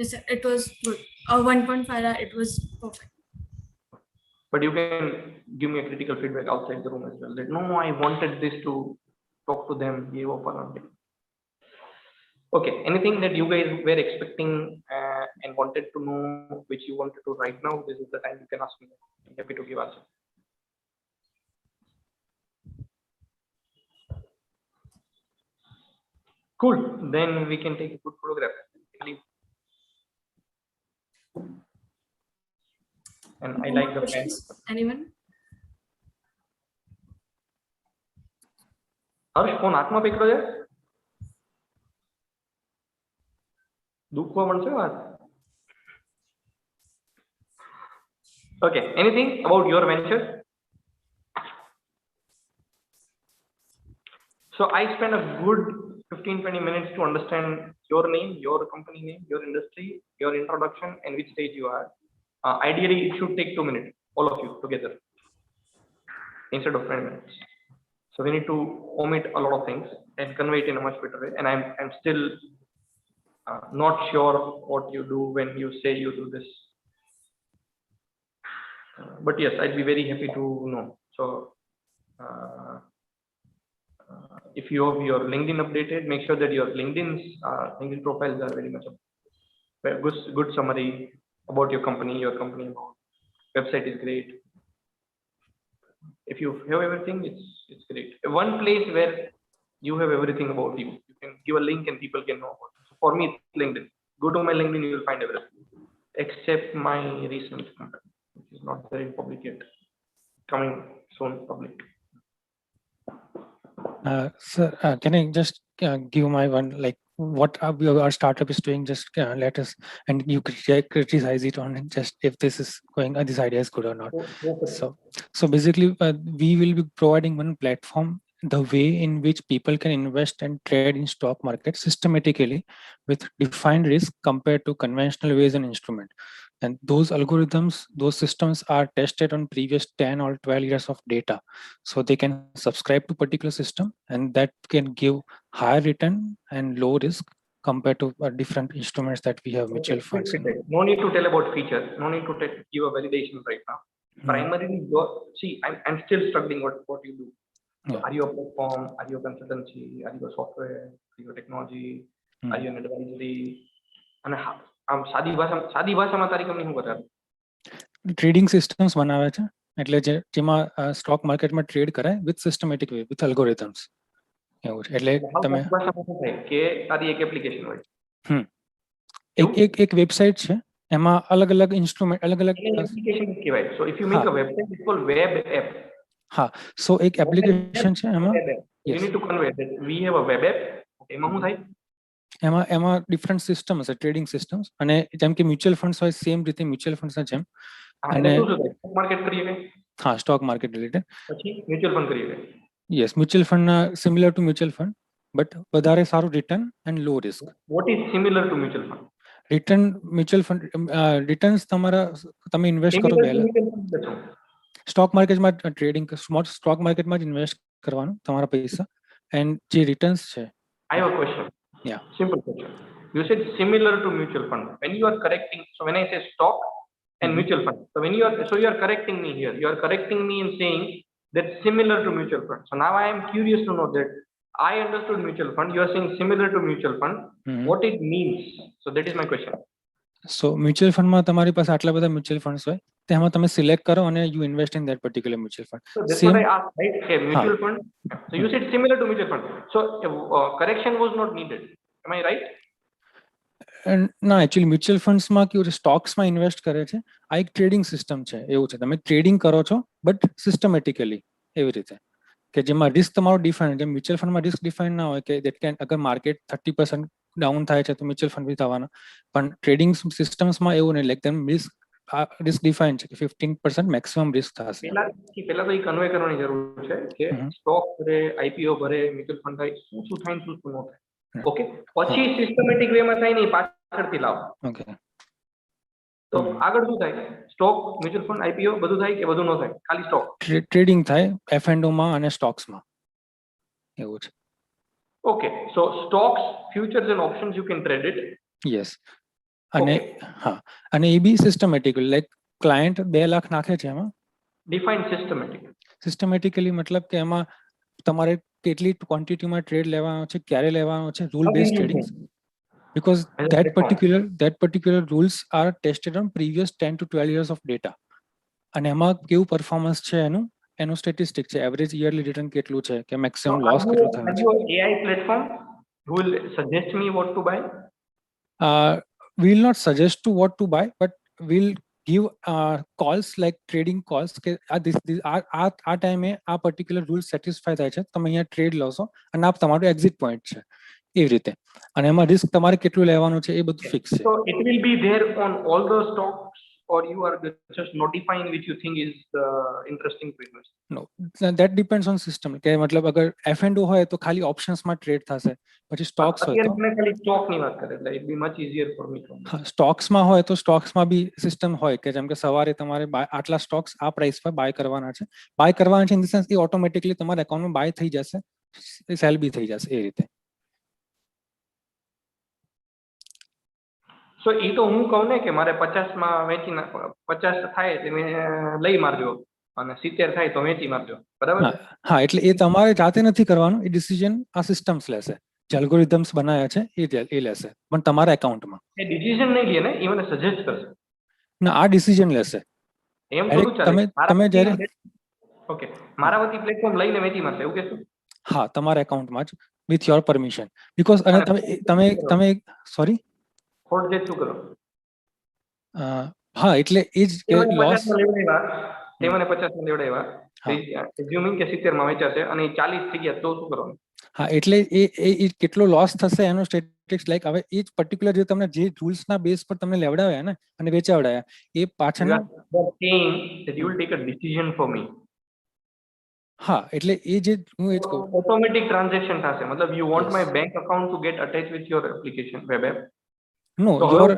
Yes, sir. It was good. 1.5, it was perfect. But you can give me a critical feedback outside the room as well. That no, I wanted this to talk to them. Okay, anything that you guys were expecting and wanted to know, which you wanted to right now, this is the time you can ask me. I'm happy to give answer. Cool. Then we can take a good photograph. And I like the pen. Anyone? Harsh phone હાથમાં પકડ્યો છે દુખવા મળશે વાત Okay, anything about your venture? So I spent a good 15-20 minutes to understand your name, your company name, your industry, your introduction, and which stage you are. Ideally, it should take 2 minutes, all of you together, instead of 20 minutes. So we need to omit a lot of things and convey it in a much better way. And I'm still not sure what you do when you say you do this. But yes, I'd be very happy to know. So if you have your LinkedIn updated, make sure that your LinkedIn profiles are very much good summary about your company website is great. If you have everything, it's great. One place where you have everything about you can give a link and people can know about it. So for me, it's LinkedIn. Go to my LinkedIn, you will find everything except my recent company, which is not very public yet. Coming soon public. Sir, can I just give my one, like what our startup is doing? Just let us, and you criticize it on just if this is going, this idea is good or not. So basically, we will be providing one platform, the way in which people can invest and trade in stock market systematically with defined risk compared to conventional ways and instrument. And those algorithms, those systems are tested on previous 10 or 12 years of data. So they can subscribe to particular system and that can give higher return and low risk compared to different instruments that we have, mutual funds. No need to tell about features. No need to give a validation right now. Primarily, see, I'm still struggling what you do. So are you a platform? Are you a consultancy? Are you a software? Are you a technology? Are you an advisory? And આમ સાદી ભાષામાં તારી company શું કરે? Trading systems બનાવે છે, એટલે જેમાં સ્ટોક માર્કેટમાં ટ્રેડ કરાય with systematic way, with algorithms. એવું છે. એટલે તમે કે તારી એક એપ્લિકેશન હોય, એક વેબસાઇટ છે, એમાં અલગ અલગ ઇન્સ્ટ્રુમેન્ટ, અલગ અલગ એપ્લિકેશન કહેવાય. So if you make a website it's called web app. હા, સો એક એપ્લિકેશન છે એમાં you need to convey that we have a web app. એમાં શું થાય? એમાં ડિફરન્ટ સિસ્ટમ હશે, ટ્રેડિંગ સિસ્ટમ્સ, અને જેમ કે મ્યુચ્યુઅલ ફંડ્સ હોય સેમ રીતે મ્યુચ્યુઅલ ફંડ્સના જેમ. અને સ્ટોક માર્કેટ કરીએ, હા, સ્ટોક માર્કેટ રિલેટેડ. પછી મ્યુચ્યુઅલ ફંડ કરીએ. યસ, મ્યુચ્યુઅલ ફંડના similar to mutual fund, but વધારે સારું return and low risk. What is similar to mutual fund? Return mutual fund returns તમારા, તમે ઇન્વેસ્ટ કરો પહેલા સ્ટોક માર્કેટમાં ટ્રેડિંગ, સ્ટોક માર્કેટમાં જ ઇન્વેસ્ટ કરવાનું તમારા પૈસા, એન્ડ જે રિટર્ન્સ છે. I have a question. Yeah. Simple question. You said similar to mutual fund. When you are correcting, so when I say stock and mutual fund, so when you are correcting me here. You are correcting me in saying that similar to mutual fund. So now I am curious to know that I understood mutual fund. You are saying similar to mutual fund. What it means? So that is my question. So mutual fund માં તમારી પાસે આટલા બધા mutual funds હોય તેમાં તમે select કરો અને you invest in that particular mutual fund. So that's what I asked, right? Okay, mutual fund. So you said similar to mutual fund. So correction was not needed. Am I right? ના actually mutual ફંડ્સમાં કેવું છે, સ્ટોક્સમાં invest કરે છે. આ એક trading system છે. એવું છે, તમે ટ્રેડિંગ કરો છો બટ સિસ્ટમેટિકલી એવી રીતે કે જેમાં રિસ્ક તમારો ડિફાઇન. જેમ મ્યુચ્યુઅલ ફંડમાં રિસ્ક ડિફાઇન ના હોય કે દેટ કેન, અગર માર્કેટ 30% ડાઉન થાય છે તો મ્યુચ્યુઅલ ફંડ બી થવાના. પણ ટ્રેડિંગ સિસ્ટમ્સમાં એવું નહીં, લાઈક તેમ રિસ્ક ડિફાઇન છે કે 15% મેક્સિમમ રિસ્ક થશે. પહેલા તો એ કન્વે કરવાની જરૂર છે કે સ્ટોક ભરે, આઈપીઓ ભરે, મ્યુચ્યુઅલ ફંડ થાય, શું થાય શું ન થાય. ઓકે, પછી સિસ્ટમેટિક વેમાં થાય ને પાછળથી લાવો. ઓકે, તો આગળ શું થાય? સ્ટોક, મ્યુચ્યુઅલ ફંડ, આઈપીઓ બધું થાય કે બધું ન થાય? ખાલી સ્ટોક ટ્રેડિંગ થાય F&O માં અને સ્ટોક્સમાં, એવું છે. Okay, so stocks, futures and options you can trade it. Yes. અને હા, અને એ બી સિસ્ટમેટિકલી, લાઈક ક્લાયન્ટ 2 લાખ નાખે છે એમાં. ડિફાઇન સિસ્ટમેટિકલી મતલબ કે એમાં તમારે કેટલી ક્વોન્ટિટીમાં ટ્રેડ લેવાનો છે, ક્યારે લેવાનો છે, rule base trading. Because that particular rules are tested on previous 10 to 12 years of data. અને એમાં કેવું પરફોર્મન્સ છે એનું સ્ટેટિસ્ટિક છે, એવરેજ યરલી રિટર્ન કેટલું છે, કે મેક્સિમમ લોસ કેટલો થયો છે. AI platform will suggest me what to buy. We will not suggest to what to buy, but we'll give calls like trading calls કે આ ટાઈમે આ પર્ટિક્યુલર રૂલ સેટિસ્ફાય થાય છે, તમે અહીંયા ટ્રેડ લો છો અને આ તમારું એક્ઝિટ પોઈન્ટ છે, એવી રીતે. અને એમાં રિસ્ક તમારે કેટલું લેવાનું છે એ બધું ફિક્સ છે. So it will be there on all the stocks, or you are just notifying which you think is interesting to invest? No, that depends on system. કે મતલબ અગર F&O હોય તો ખાલી ઓપ્શન્સ માં ટ્રેડ થશે, પછી સ્ટોક્સ હોય તો ખાલી સ્ટોક ની વાત કરે, એટલે it be much easier for me to. હા, સ્ટોક્સ માં હોય તો સ્ટોક્સ માં બી સિસ્ટમ હોય કે જેમ કે સવારે તમારે આટલા સ્ટોક્સ આ પ્રાઇસ પર બાય કરવાના છે. બાય કરવાના છે in the sense A automatically તમારા એકાઉન્ટમાં બાય થઈ જશે, સેલ બી થઈ જશે, એ રીતે. સો એ તો હું કહું ને કે મારે 50 માં વેચી નાખો, 50 થાય એટલે મેં લઈ મારજો અને 70 થાય તો વેચી મારજો, બરાબર? હા, એટલે એ તમારે જાતે નથી કરવાનું, એ ડિસિઝન આ સિસ્ટમ્સ લેશે, જે અલ્ગોરિધમ્સ બનાવ્યા છે એ લેશે, પણ તમારા એકાઉન્ટમાં. એ ડિસિઝન નહીં લે ને, એ મને સજેસ્ટ કરશે. ના, આ ડિસિઝન લેશે. એમ થોડું ચાલે. તમે જ્યારે ઓકે, મારા વતી પ્લેટફોર્મ લઈને વેચી મારશે એવું કહેશો? હા, તમારા એકાઉન્ટમાં જ વિથ યોર પરમિશન. બીકોઝ અને તમે સોરી ખોટ જે શું કરો? હા, એટલે એ જ કે લોસ તે મને 50 માં લેવડાવ્યા, એઝ્યુમિંગ કે 70 માં વેચાશે અને 40 થઈ ગયા તો શું કરવાનું? હા, એટલે એ કેટલો લોસ થશે એનો સ્ટેટિસ્ટિક્સ, લાઈક હવે એ જ પર્ટિક્યુલર જે તમને જે રૂલ્સ ના બેઝ પર તમને લેવડાવ્યા ને અને વેચાવડાયા એ પાછળના you will take a decision for me. હા, એટલે એ જે હું એ જ કહું, ઓટોમેટિક ટ્રાન્ઝેક્શન થશે. મતલબ you want my bank account to get attach with your application web app. No, your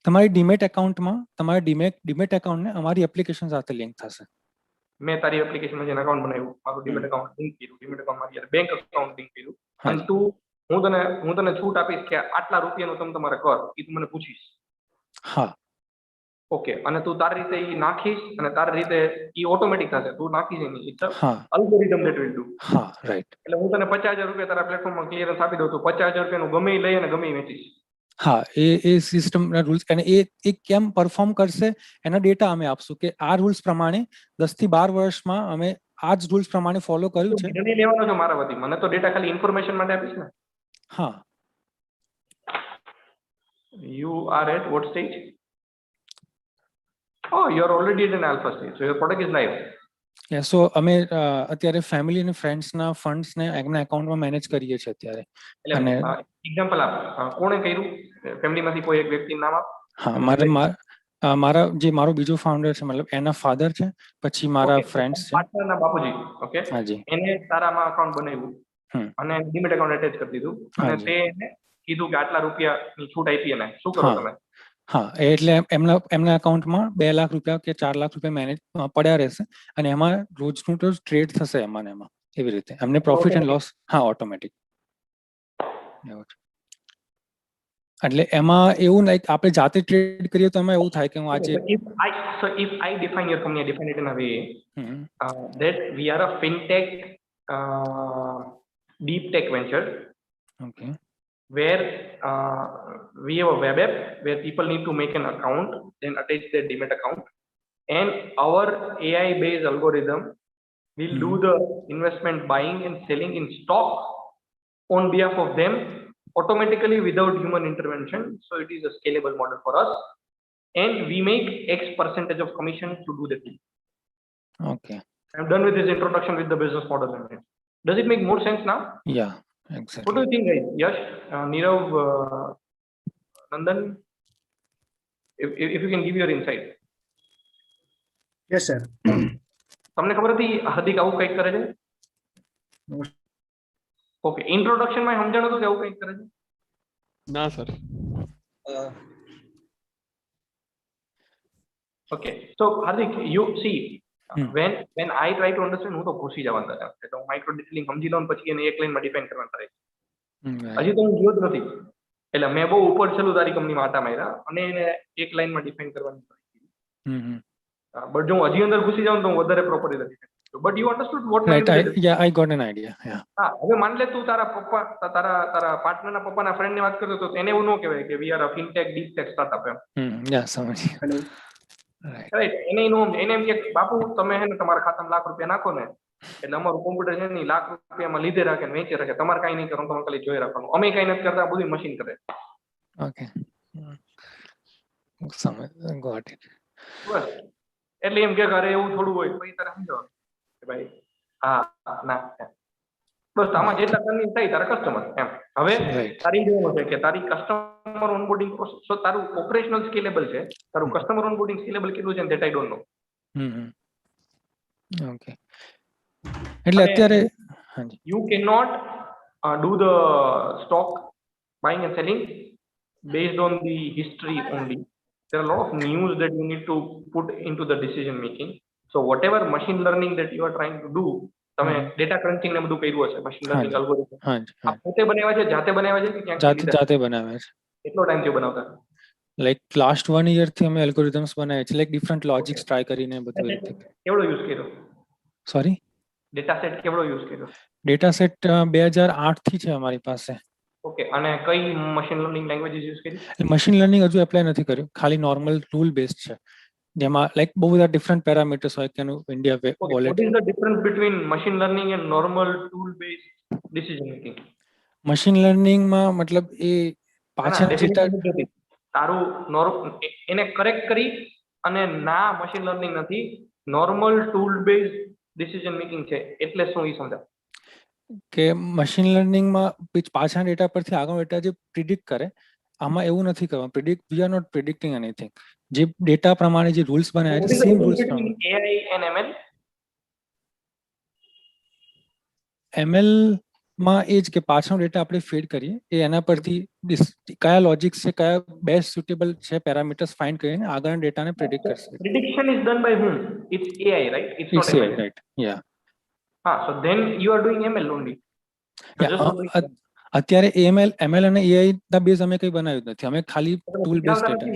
તમારી ડીમેટ એકાઉન્ટમાં તમારા ડીમેટ એકાઉન્ટને અમારી એપ્લિકેશન સાથે લિંક થશે. મેં તારી એપ્લિકેશનમાં જેને અકાઉન્ટ બનાવ્યું, મારું ડીમેટ એકાઉન્ટ લિંક કર્યું, ડીમેટ એકાઉન્ટ મારી બેંક એકાઉન્ટ લિંક કર્યું, અને હું તને છૂટ આપીશ કે આટલા રૂપિયાનું તમે તમારે કર, એ તું મને પૂછીશ. હા, ઓકે, અને તું તારી રીતે ઈ નાખીશ અને તારી રીતે ઈ ઓટોમેટિક થશે, તું નાખીશ નહીં, it's algorithm that will do. હા, રાઈટ. એટલે હું તને 50,000 રૂપિયા તારા પ્લેટફોર્મમાં ક્લિયરન્સ આપી દઉં, તો 50,000 રૂપિયાનું ગમે લઈ અને ગમે વેચીશ. હા, એ સિસ્ટમના રૂલ્સ, અને એ કેમ પરફોર્મ કરશે એના ડેટા અમે આપશું કે આ રૂલ્સ પ્રમાણે 10 થી 12 વર્ષમાં અમે આ જ રૂલ્સ પ્રમાણે ફોલો કર્યું છે. નિર્ણય લેવાનો છે મારા વતી, મને તો ડેટા ખાલી ઇન્ફોર્મેશન માટે આપીશ ને. હા. You are at what stage? Oh, you are already at an alpha stage, so your product is live. Yeah, so અમે અત્યારે ફેમિલી અને ફ્રેન્ડ્સ ના ફંડ્સ ને એમના એકાઉન્ટમાં મેનેજ કરીએ છીએ અત્યારે. અને એક્ઝામ્પલ આપ, કોણે કર્યું? ફેમિલીમાંથી કોઈ એક વ્યક્તિનું નામ આપ. હા, મારો બીજો ફાઉન્ડર છે, મતલબ એના ફાધર છે, પછી મારા ફ્રેન્ડ્સ છે. પાર્ટનરના બાપુજી, ઓકે, હાજી, એને તારામાં અકાઉન્ટ બનાવ્યું અને ડીમેટ એકાઉન્ટ એટેચ કરી દીધું અને તે એને કીધું કે આટલા રૂપિયાની છૂટ આપી, એને શું કરો તમે? હા, એટલે એમના એકાઉન્ટમાં 2 લાખ રૂપિયા કે 4 લાખ રૂપિયા મેનેજ પડ્યા રહેશે અને એમાં રોજનું તો ટ્રેડ થશે એમાં એવી રીતે એમને પ્રોફિટ એન્ડ લોસ. હા, ઓટોમેટિક. એટલે એમાં એવું લાઈક આપણે જાતે ટ્રેડ કરીએ તો એમાં એવું થાય કે હું આજે If I define your company, I define it in a way that we are a fintech deep tech venture. Okay. Where we have a web app where people need to make an account, then attach their Demat account, and our AI based algorithm will do the investment buying and selling in stock on behalf of them automatically without human intervention. So it is a scalable model for us, and we make X percentage of commission to do the thing. Okay. I'm done with this introduction with the business model. Does it make more sense now? Yeah, exactly. What do you think, guys? Yash, Nirav, Nandan, if you can give your insight. Yes, sir. તમને ખબર હતી હાર્દિક આવું કંઈક કરે છે? Okay, introduction માં સમજાણો તો કે આવું કંઈક કરે છે? ના sir. Okay, so Hardik, you see, when I try to understand, હું તો ઘૂસી જવાના હતા એટલે હું માઇક્રો ડિટેલિંગ સમજી લઉં પછી એને એક લાઈનમાં ડિફાઇન કરવાનું થાય. હજી તો હું ગયો જ નથી એટલે મેં બહુ ઉપર છેલ્લું તારી કંપનીમાં આટા માર્યા અને એને એક લાઈનમાં ડિફાઇન કરવાની થાય. બટ જો હું હજી અંદર ઘૂસી જાઉં તો હું વધારે પ્રોપરલી નથી શકતો. But you understood what I got an idea. Yeah. હા, હવે માન લે તું તારા પપ્પા તારા પાર્ટનરના પપ્પાના ફ્રેન્ડની વાત કરતો તો એને એવું ન કહેવાય કે we are a fintech deep tech startup એમ. Yeah, સમજી. Hello. રાઈટ, એને એમ કે બાપુ તમે હે ને તમારા ખાતામાં લાખ રૂપિયા નાખો ને એટલે અમારું કોમ્પ્યુટર છે ને લાખ રૂપિયામાં લીધે રાખે ને વેચી રાખે, તમારે કઈ નહીં કરવાનું, તમારે ખાલી જોઈ રાખવાનું, અમે કઈ નથી કરતા, બધું મશીન કરે. Okay. સમજ, got it. બસ એટલે એમ કે અરે એવું થોડું હોય પછી તારે સમજાવવાનું કે ભાઈ હા ના બસ આમાં જેટલા કન્વિન્સ થાય તારા કસ્ટમર એમ. હવે તારી જોવાનું છે કે તારી કસ્ટમર ઓનબોર્ડિંગ પ્રોસેસ તારું ઓપરેશનલ સ્કેલેબલ છે, તારું કસ્ટમર ઓનબોર્ડિંગ સ્કેલેબલ કેટલું છે that I don't know. Okay, એટલે અત્યારે you can not do the stock buying and selling based on the history only. There are a lot of news that you need to put into the decision making. So whatever machine learning that you are trying to do, તમે data ક્રન્ચિંગ ને બધું કર્યું હશે, machine learning algorithm આ પોતે બનાવ્યા છે, જાતે બનાવ્યા છે કે ક્યાંક જાતે બનાવ્યા છે? કેટલો ટાઈમ થયો બનાવતા? લાઈક લાસ્ટ 1 year થી અમે એલ્ગોરિધમ્સ બનાવ્યા છે, લાઈક ડિફરન્ટ લોજિક્સ ટ્રાય કરીને બધું એ રીતે. કેવડો યુઝ કર્યો? સોરી, ડેટા સેટ કેવડો યુઝ કર્યો? ડેટા સેટ 2008 થી છે અમારી પાસે. ઓકે, અને કઈ મશીન લર્નિંગ લેંગ્વેજીસ યુઝ કરી? મશીન લર્નિંગ હજુ એપ્લાય નથી કર્યું, ખાલી નોર્મલ ટૂલ બેઝડ છે જેમાં લાઈક બહુ બધા ડિફરન્ટ પેરામીટર્સ હોય કે India wallet. What is the difference between machine learning and normal tool based decision making? Machine learning માં મતલબ એ પાછળ તારું એને કરેક્ટ કરી અને ના મશીન લર્નિંગ નથી, normal tool based decision making છે, એટલે શું એ સમજાવ કે મશીન લર્નિંગમાં પાછા ડેટા પરથી આગળ ડેટા જે પ્રિડિક્ટ કરે, આમાં એવું નથી કરવાનું. We are not predicting anything. જે ડેટા પ્રમાણે જે રૂલ્સ બનાવ્યા છે સેમ રૂલ્સ પ્રમાણે. AI and ML ML માં એ જ કે પાછળનો ડેટા આપણે ફીડ કરીએ, એ એના પરથી કયા લોજિક્સ છે, કયા બેસ્ટ સુટેબલ છે પેરામીટર્સ ફાઇન્ડ કરીને આગળના ડેટાને પ્રિડિક્ટ કરશે. Prediction is done by whom? It's AI, right? It's not ML. Right. Yeah. So then you are doing ML only. અત્યારે ML અને AI ના બેઝ અમે કઈ બનાવ્યું નથી, અમે ખાલી ટૂલ બેઝ ડેટા.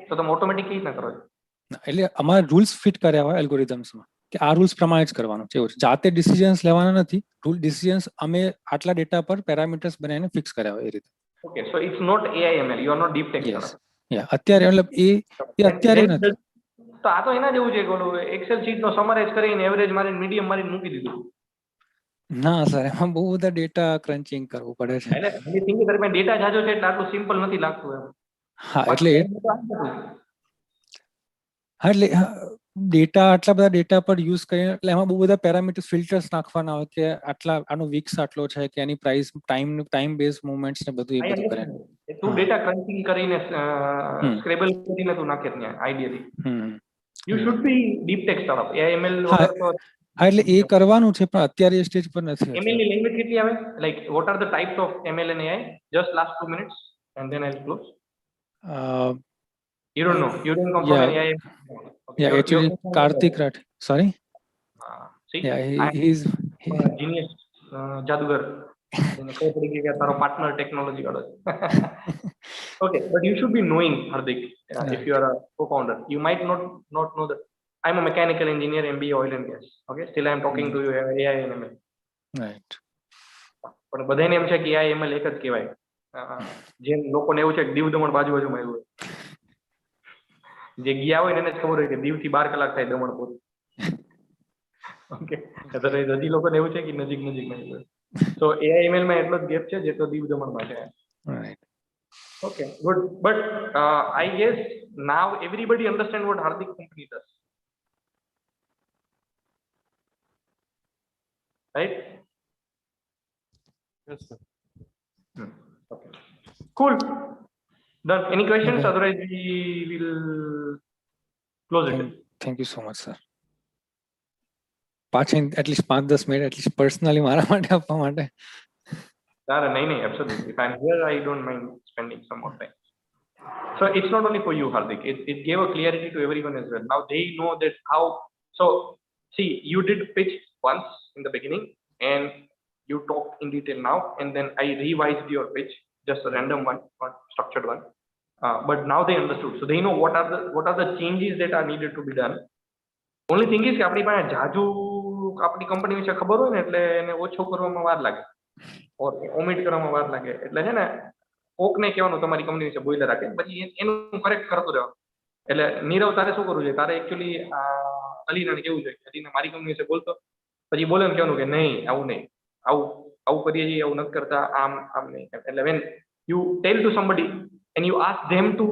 તો તમે ઓટોમેટિક કઈ રીતના કરો છો? એટલે અમારે રૂલ્સ ફિટ કર્યા હોય એલ્ગોરિધમ્સમાં કે આ રૂલ્સ પ્રમાણે જ કરવાનું છે, એવું છે. જાતે ડિસિઝન્સ લેવાના નથી, રૂલ ડિસિઝન્સ અમે આટલા ડેટા પર પેરામીટર્સ બનાવીને ફિક્સ કર્યા હોય એ રીતે. Okay, so it's not AI ML, you are not deep tech. અત્યારે મતલબ એ અત્યારે નથી. તો આ તો એના જેવું છે કે ઓલું એક્સેલ શીટ નો સમરાઇઝ કરીને એવરેજ મારીને મીડિયમ મારીને મૂકી દીધું. ના સર, એમાં બહુ બધા ડેટા ક્રન્ચિંગ કરવું પડે છે. એટલે ખાલી થિંક દરમિયાન ડેટા જાજો છે એટલે આટલું સિમ્પલ નથી લાગતું એમ. હા, એટલે ડેટા આટલા બધા ડેટા પર યુઝ કરીને એટલે એમાં બહુ બધા પેરામીટર્સ ફિલ્ટર્સ નાખવાના હોય કે આટલા આનો વીક્સ આટલો છે કે એની પ્રાઇસ ટાઈમ બેઝ મૂવમેન્ટ્સ ને બધું એ બધું કરે. તું ડેટા ક્રન્ચિંગ કરીને સ્ક્રેબલ કરીને તું નાખે ત્યાં ideally. You should be deep tech startup. AML વગર તો હા, એટલે એ કરવાનું છે પણ અત્યારે એ સ્ટેજ પર નથી. ML ની લેંગ્વેજ કેટલી આવે? Like what are the types of ML and AI? Just last 2 minutes and then I'll close. You don't know. You don't come from AI. Okay. Yeah, actually Karthik Rath. Sorry? See? Yeah, he's genius જાદુગર. એને ખબર પડી કે તારો partner technology વાળો છે. Okay, but you should be knowing, Hardik, if you are a co-founder. You might not know that I'm a mechanical engineer, MBA oil and gas. Okay, still I'm talking to you AI and ML. Right. પણ બધાને એમ છે કે AI ML એક જ કહેવાય. જેમ લોકોને એવું છે કે દીવ દમણ બાજુ બાજુમાં આવ્યું હોય. જે ગયા હોય ને એને જ ખબર હોય કે દીવથી 12 કલાક થાય દમણ પહોંચે. ઓકે, અત્યારે હજી લોકોને એવું છે કે નજીક નજીકમાં આવ્યું. So AI ML માં એટલો જ ગેપ છે જેટલો દીવ દમણમાં છે. Right. Okay, good. But I guess now everybody understand what Hardik company does, right? Yes, sir. Okay. Cool. Done. Any questions? Okay. Otherwise, we will close it. Thank you so much, sir. પાછી at least 5-10 minute at least personally મારા માટે આપવા માટે. No, absolutely. If I'm here, I don't mind spending some more time. So it's not only for you, Hardik. It gave a clarity to everyone as well. Now they know that how. So see, you did pitch once in the beginning, and you talked in detail now, and then I revised your pitch, just a random one, not structured one. But now they understood. So they know what are the changes that are needed to be done. Only thing is કે આપણી પાસે જાજુ આપણી company વિશે ખબર હોય ને એટલે એને ઓછો કરવામાં વાર લાગે ઓર ઓમિટ કરવામાં વાર લાગે એટલે છે ને કોકને કહેવાનું તમારી કંપની વિશે બોઈલર રાખે પછી એનું કરેક્ટ કરતું રહેવાનું એટલે નીરવ તારે શું કરવું જોઈએ તારે એકચ્યુઅલી અલીનાને કેવું જોઈએ અલીને મારી કંપની વિશે બોલતો પછી બોલે ને કહેવાનું કે નહીં આવું આવું કરીએ છીએ આવું નથી કરતા આમ નહીં એટલે when you tell to somebody and you ask them to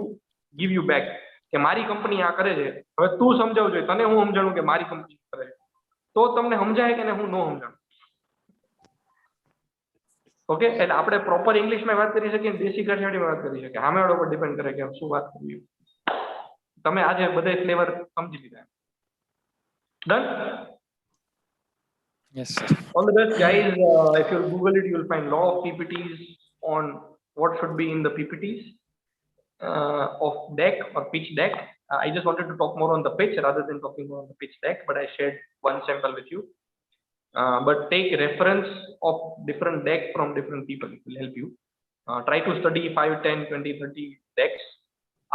give you back કે મારી કંપની આ કરે છે હવે તું સમજાવજો જોઈએ તને હું સમજાણું કે મારી કંપની કરે છે તો તમને સમજાય કે હું ન સમજાણું ઓકે એટલે આપણે પ્રોપર ઇંગ્લિશમાં વાત કરી શકીએ દેશી કાઠિયાવાડીમાં વાત કરી શકીએ સામેવાળા પર ડિપેન્ડ કરે કે શું વાત કરવી તમે આજે બધા ફ્લેવર સમજી લીધા done Yes, sir. All the best, guys. If you Google it, you'll find lot of PPTs on what should be in the PPTs of deck or pitch deck. I just wanted to talk more on the pitch rather than talking more on the pitch deck, but I shared one sample with you. But take reference of different deck from different people. It will help you. Try to study 5, 10, 20, 30 decks.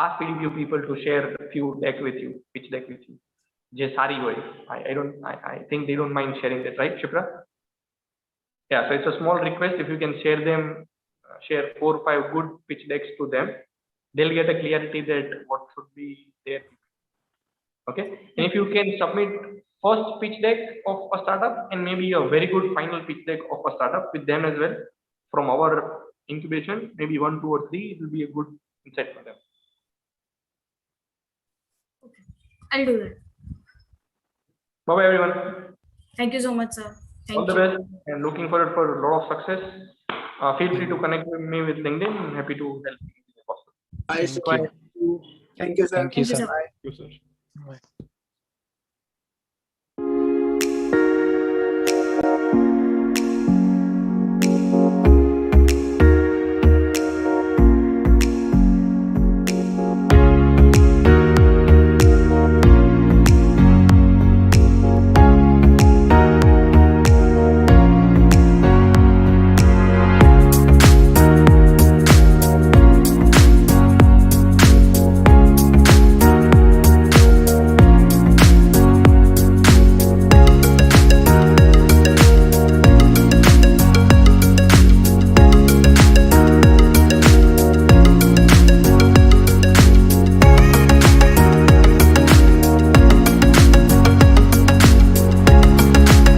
Ask PDPU people to share a few deck with you, pitch deck with you. Je sari hoy. I think they don't mind sharing that, right, Shipra? Yeah, so it's a small request. If you can share them, share 4 or 5 good pitch decks to them, they'll get a clarity that what should be there. Okay, and if you can submit first pitch deck of a startup and maybe a very good final pitch deck of a startup with them as well from our incubation, maybe 1, 2 or 3, it will be a good insight for them. Okay, I'll do that. Bye bye everyone. Thank you so much, sir. All the best and looking forward for a lot of success. Feel free to connect with me with LinkedIn. I'm happy to help you. Bye, sir. Thank you, sir. Thank you, sir. Bye. Thank you, sir. Bye.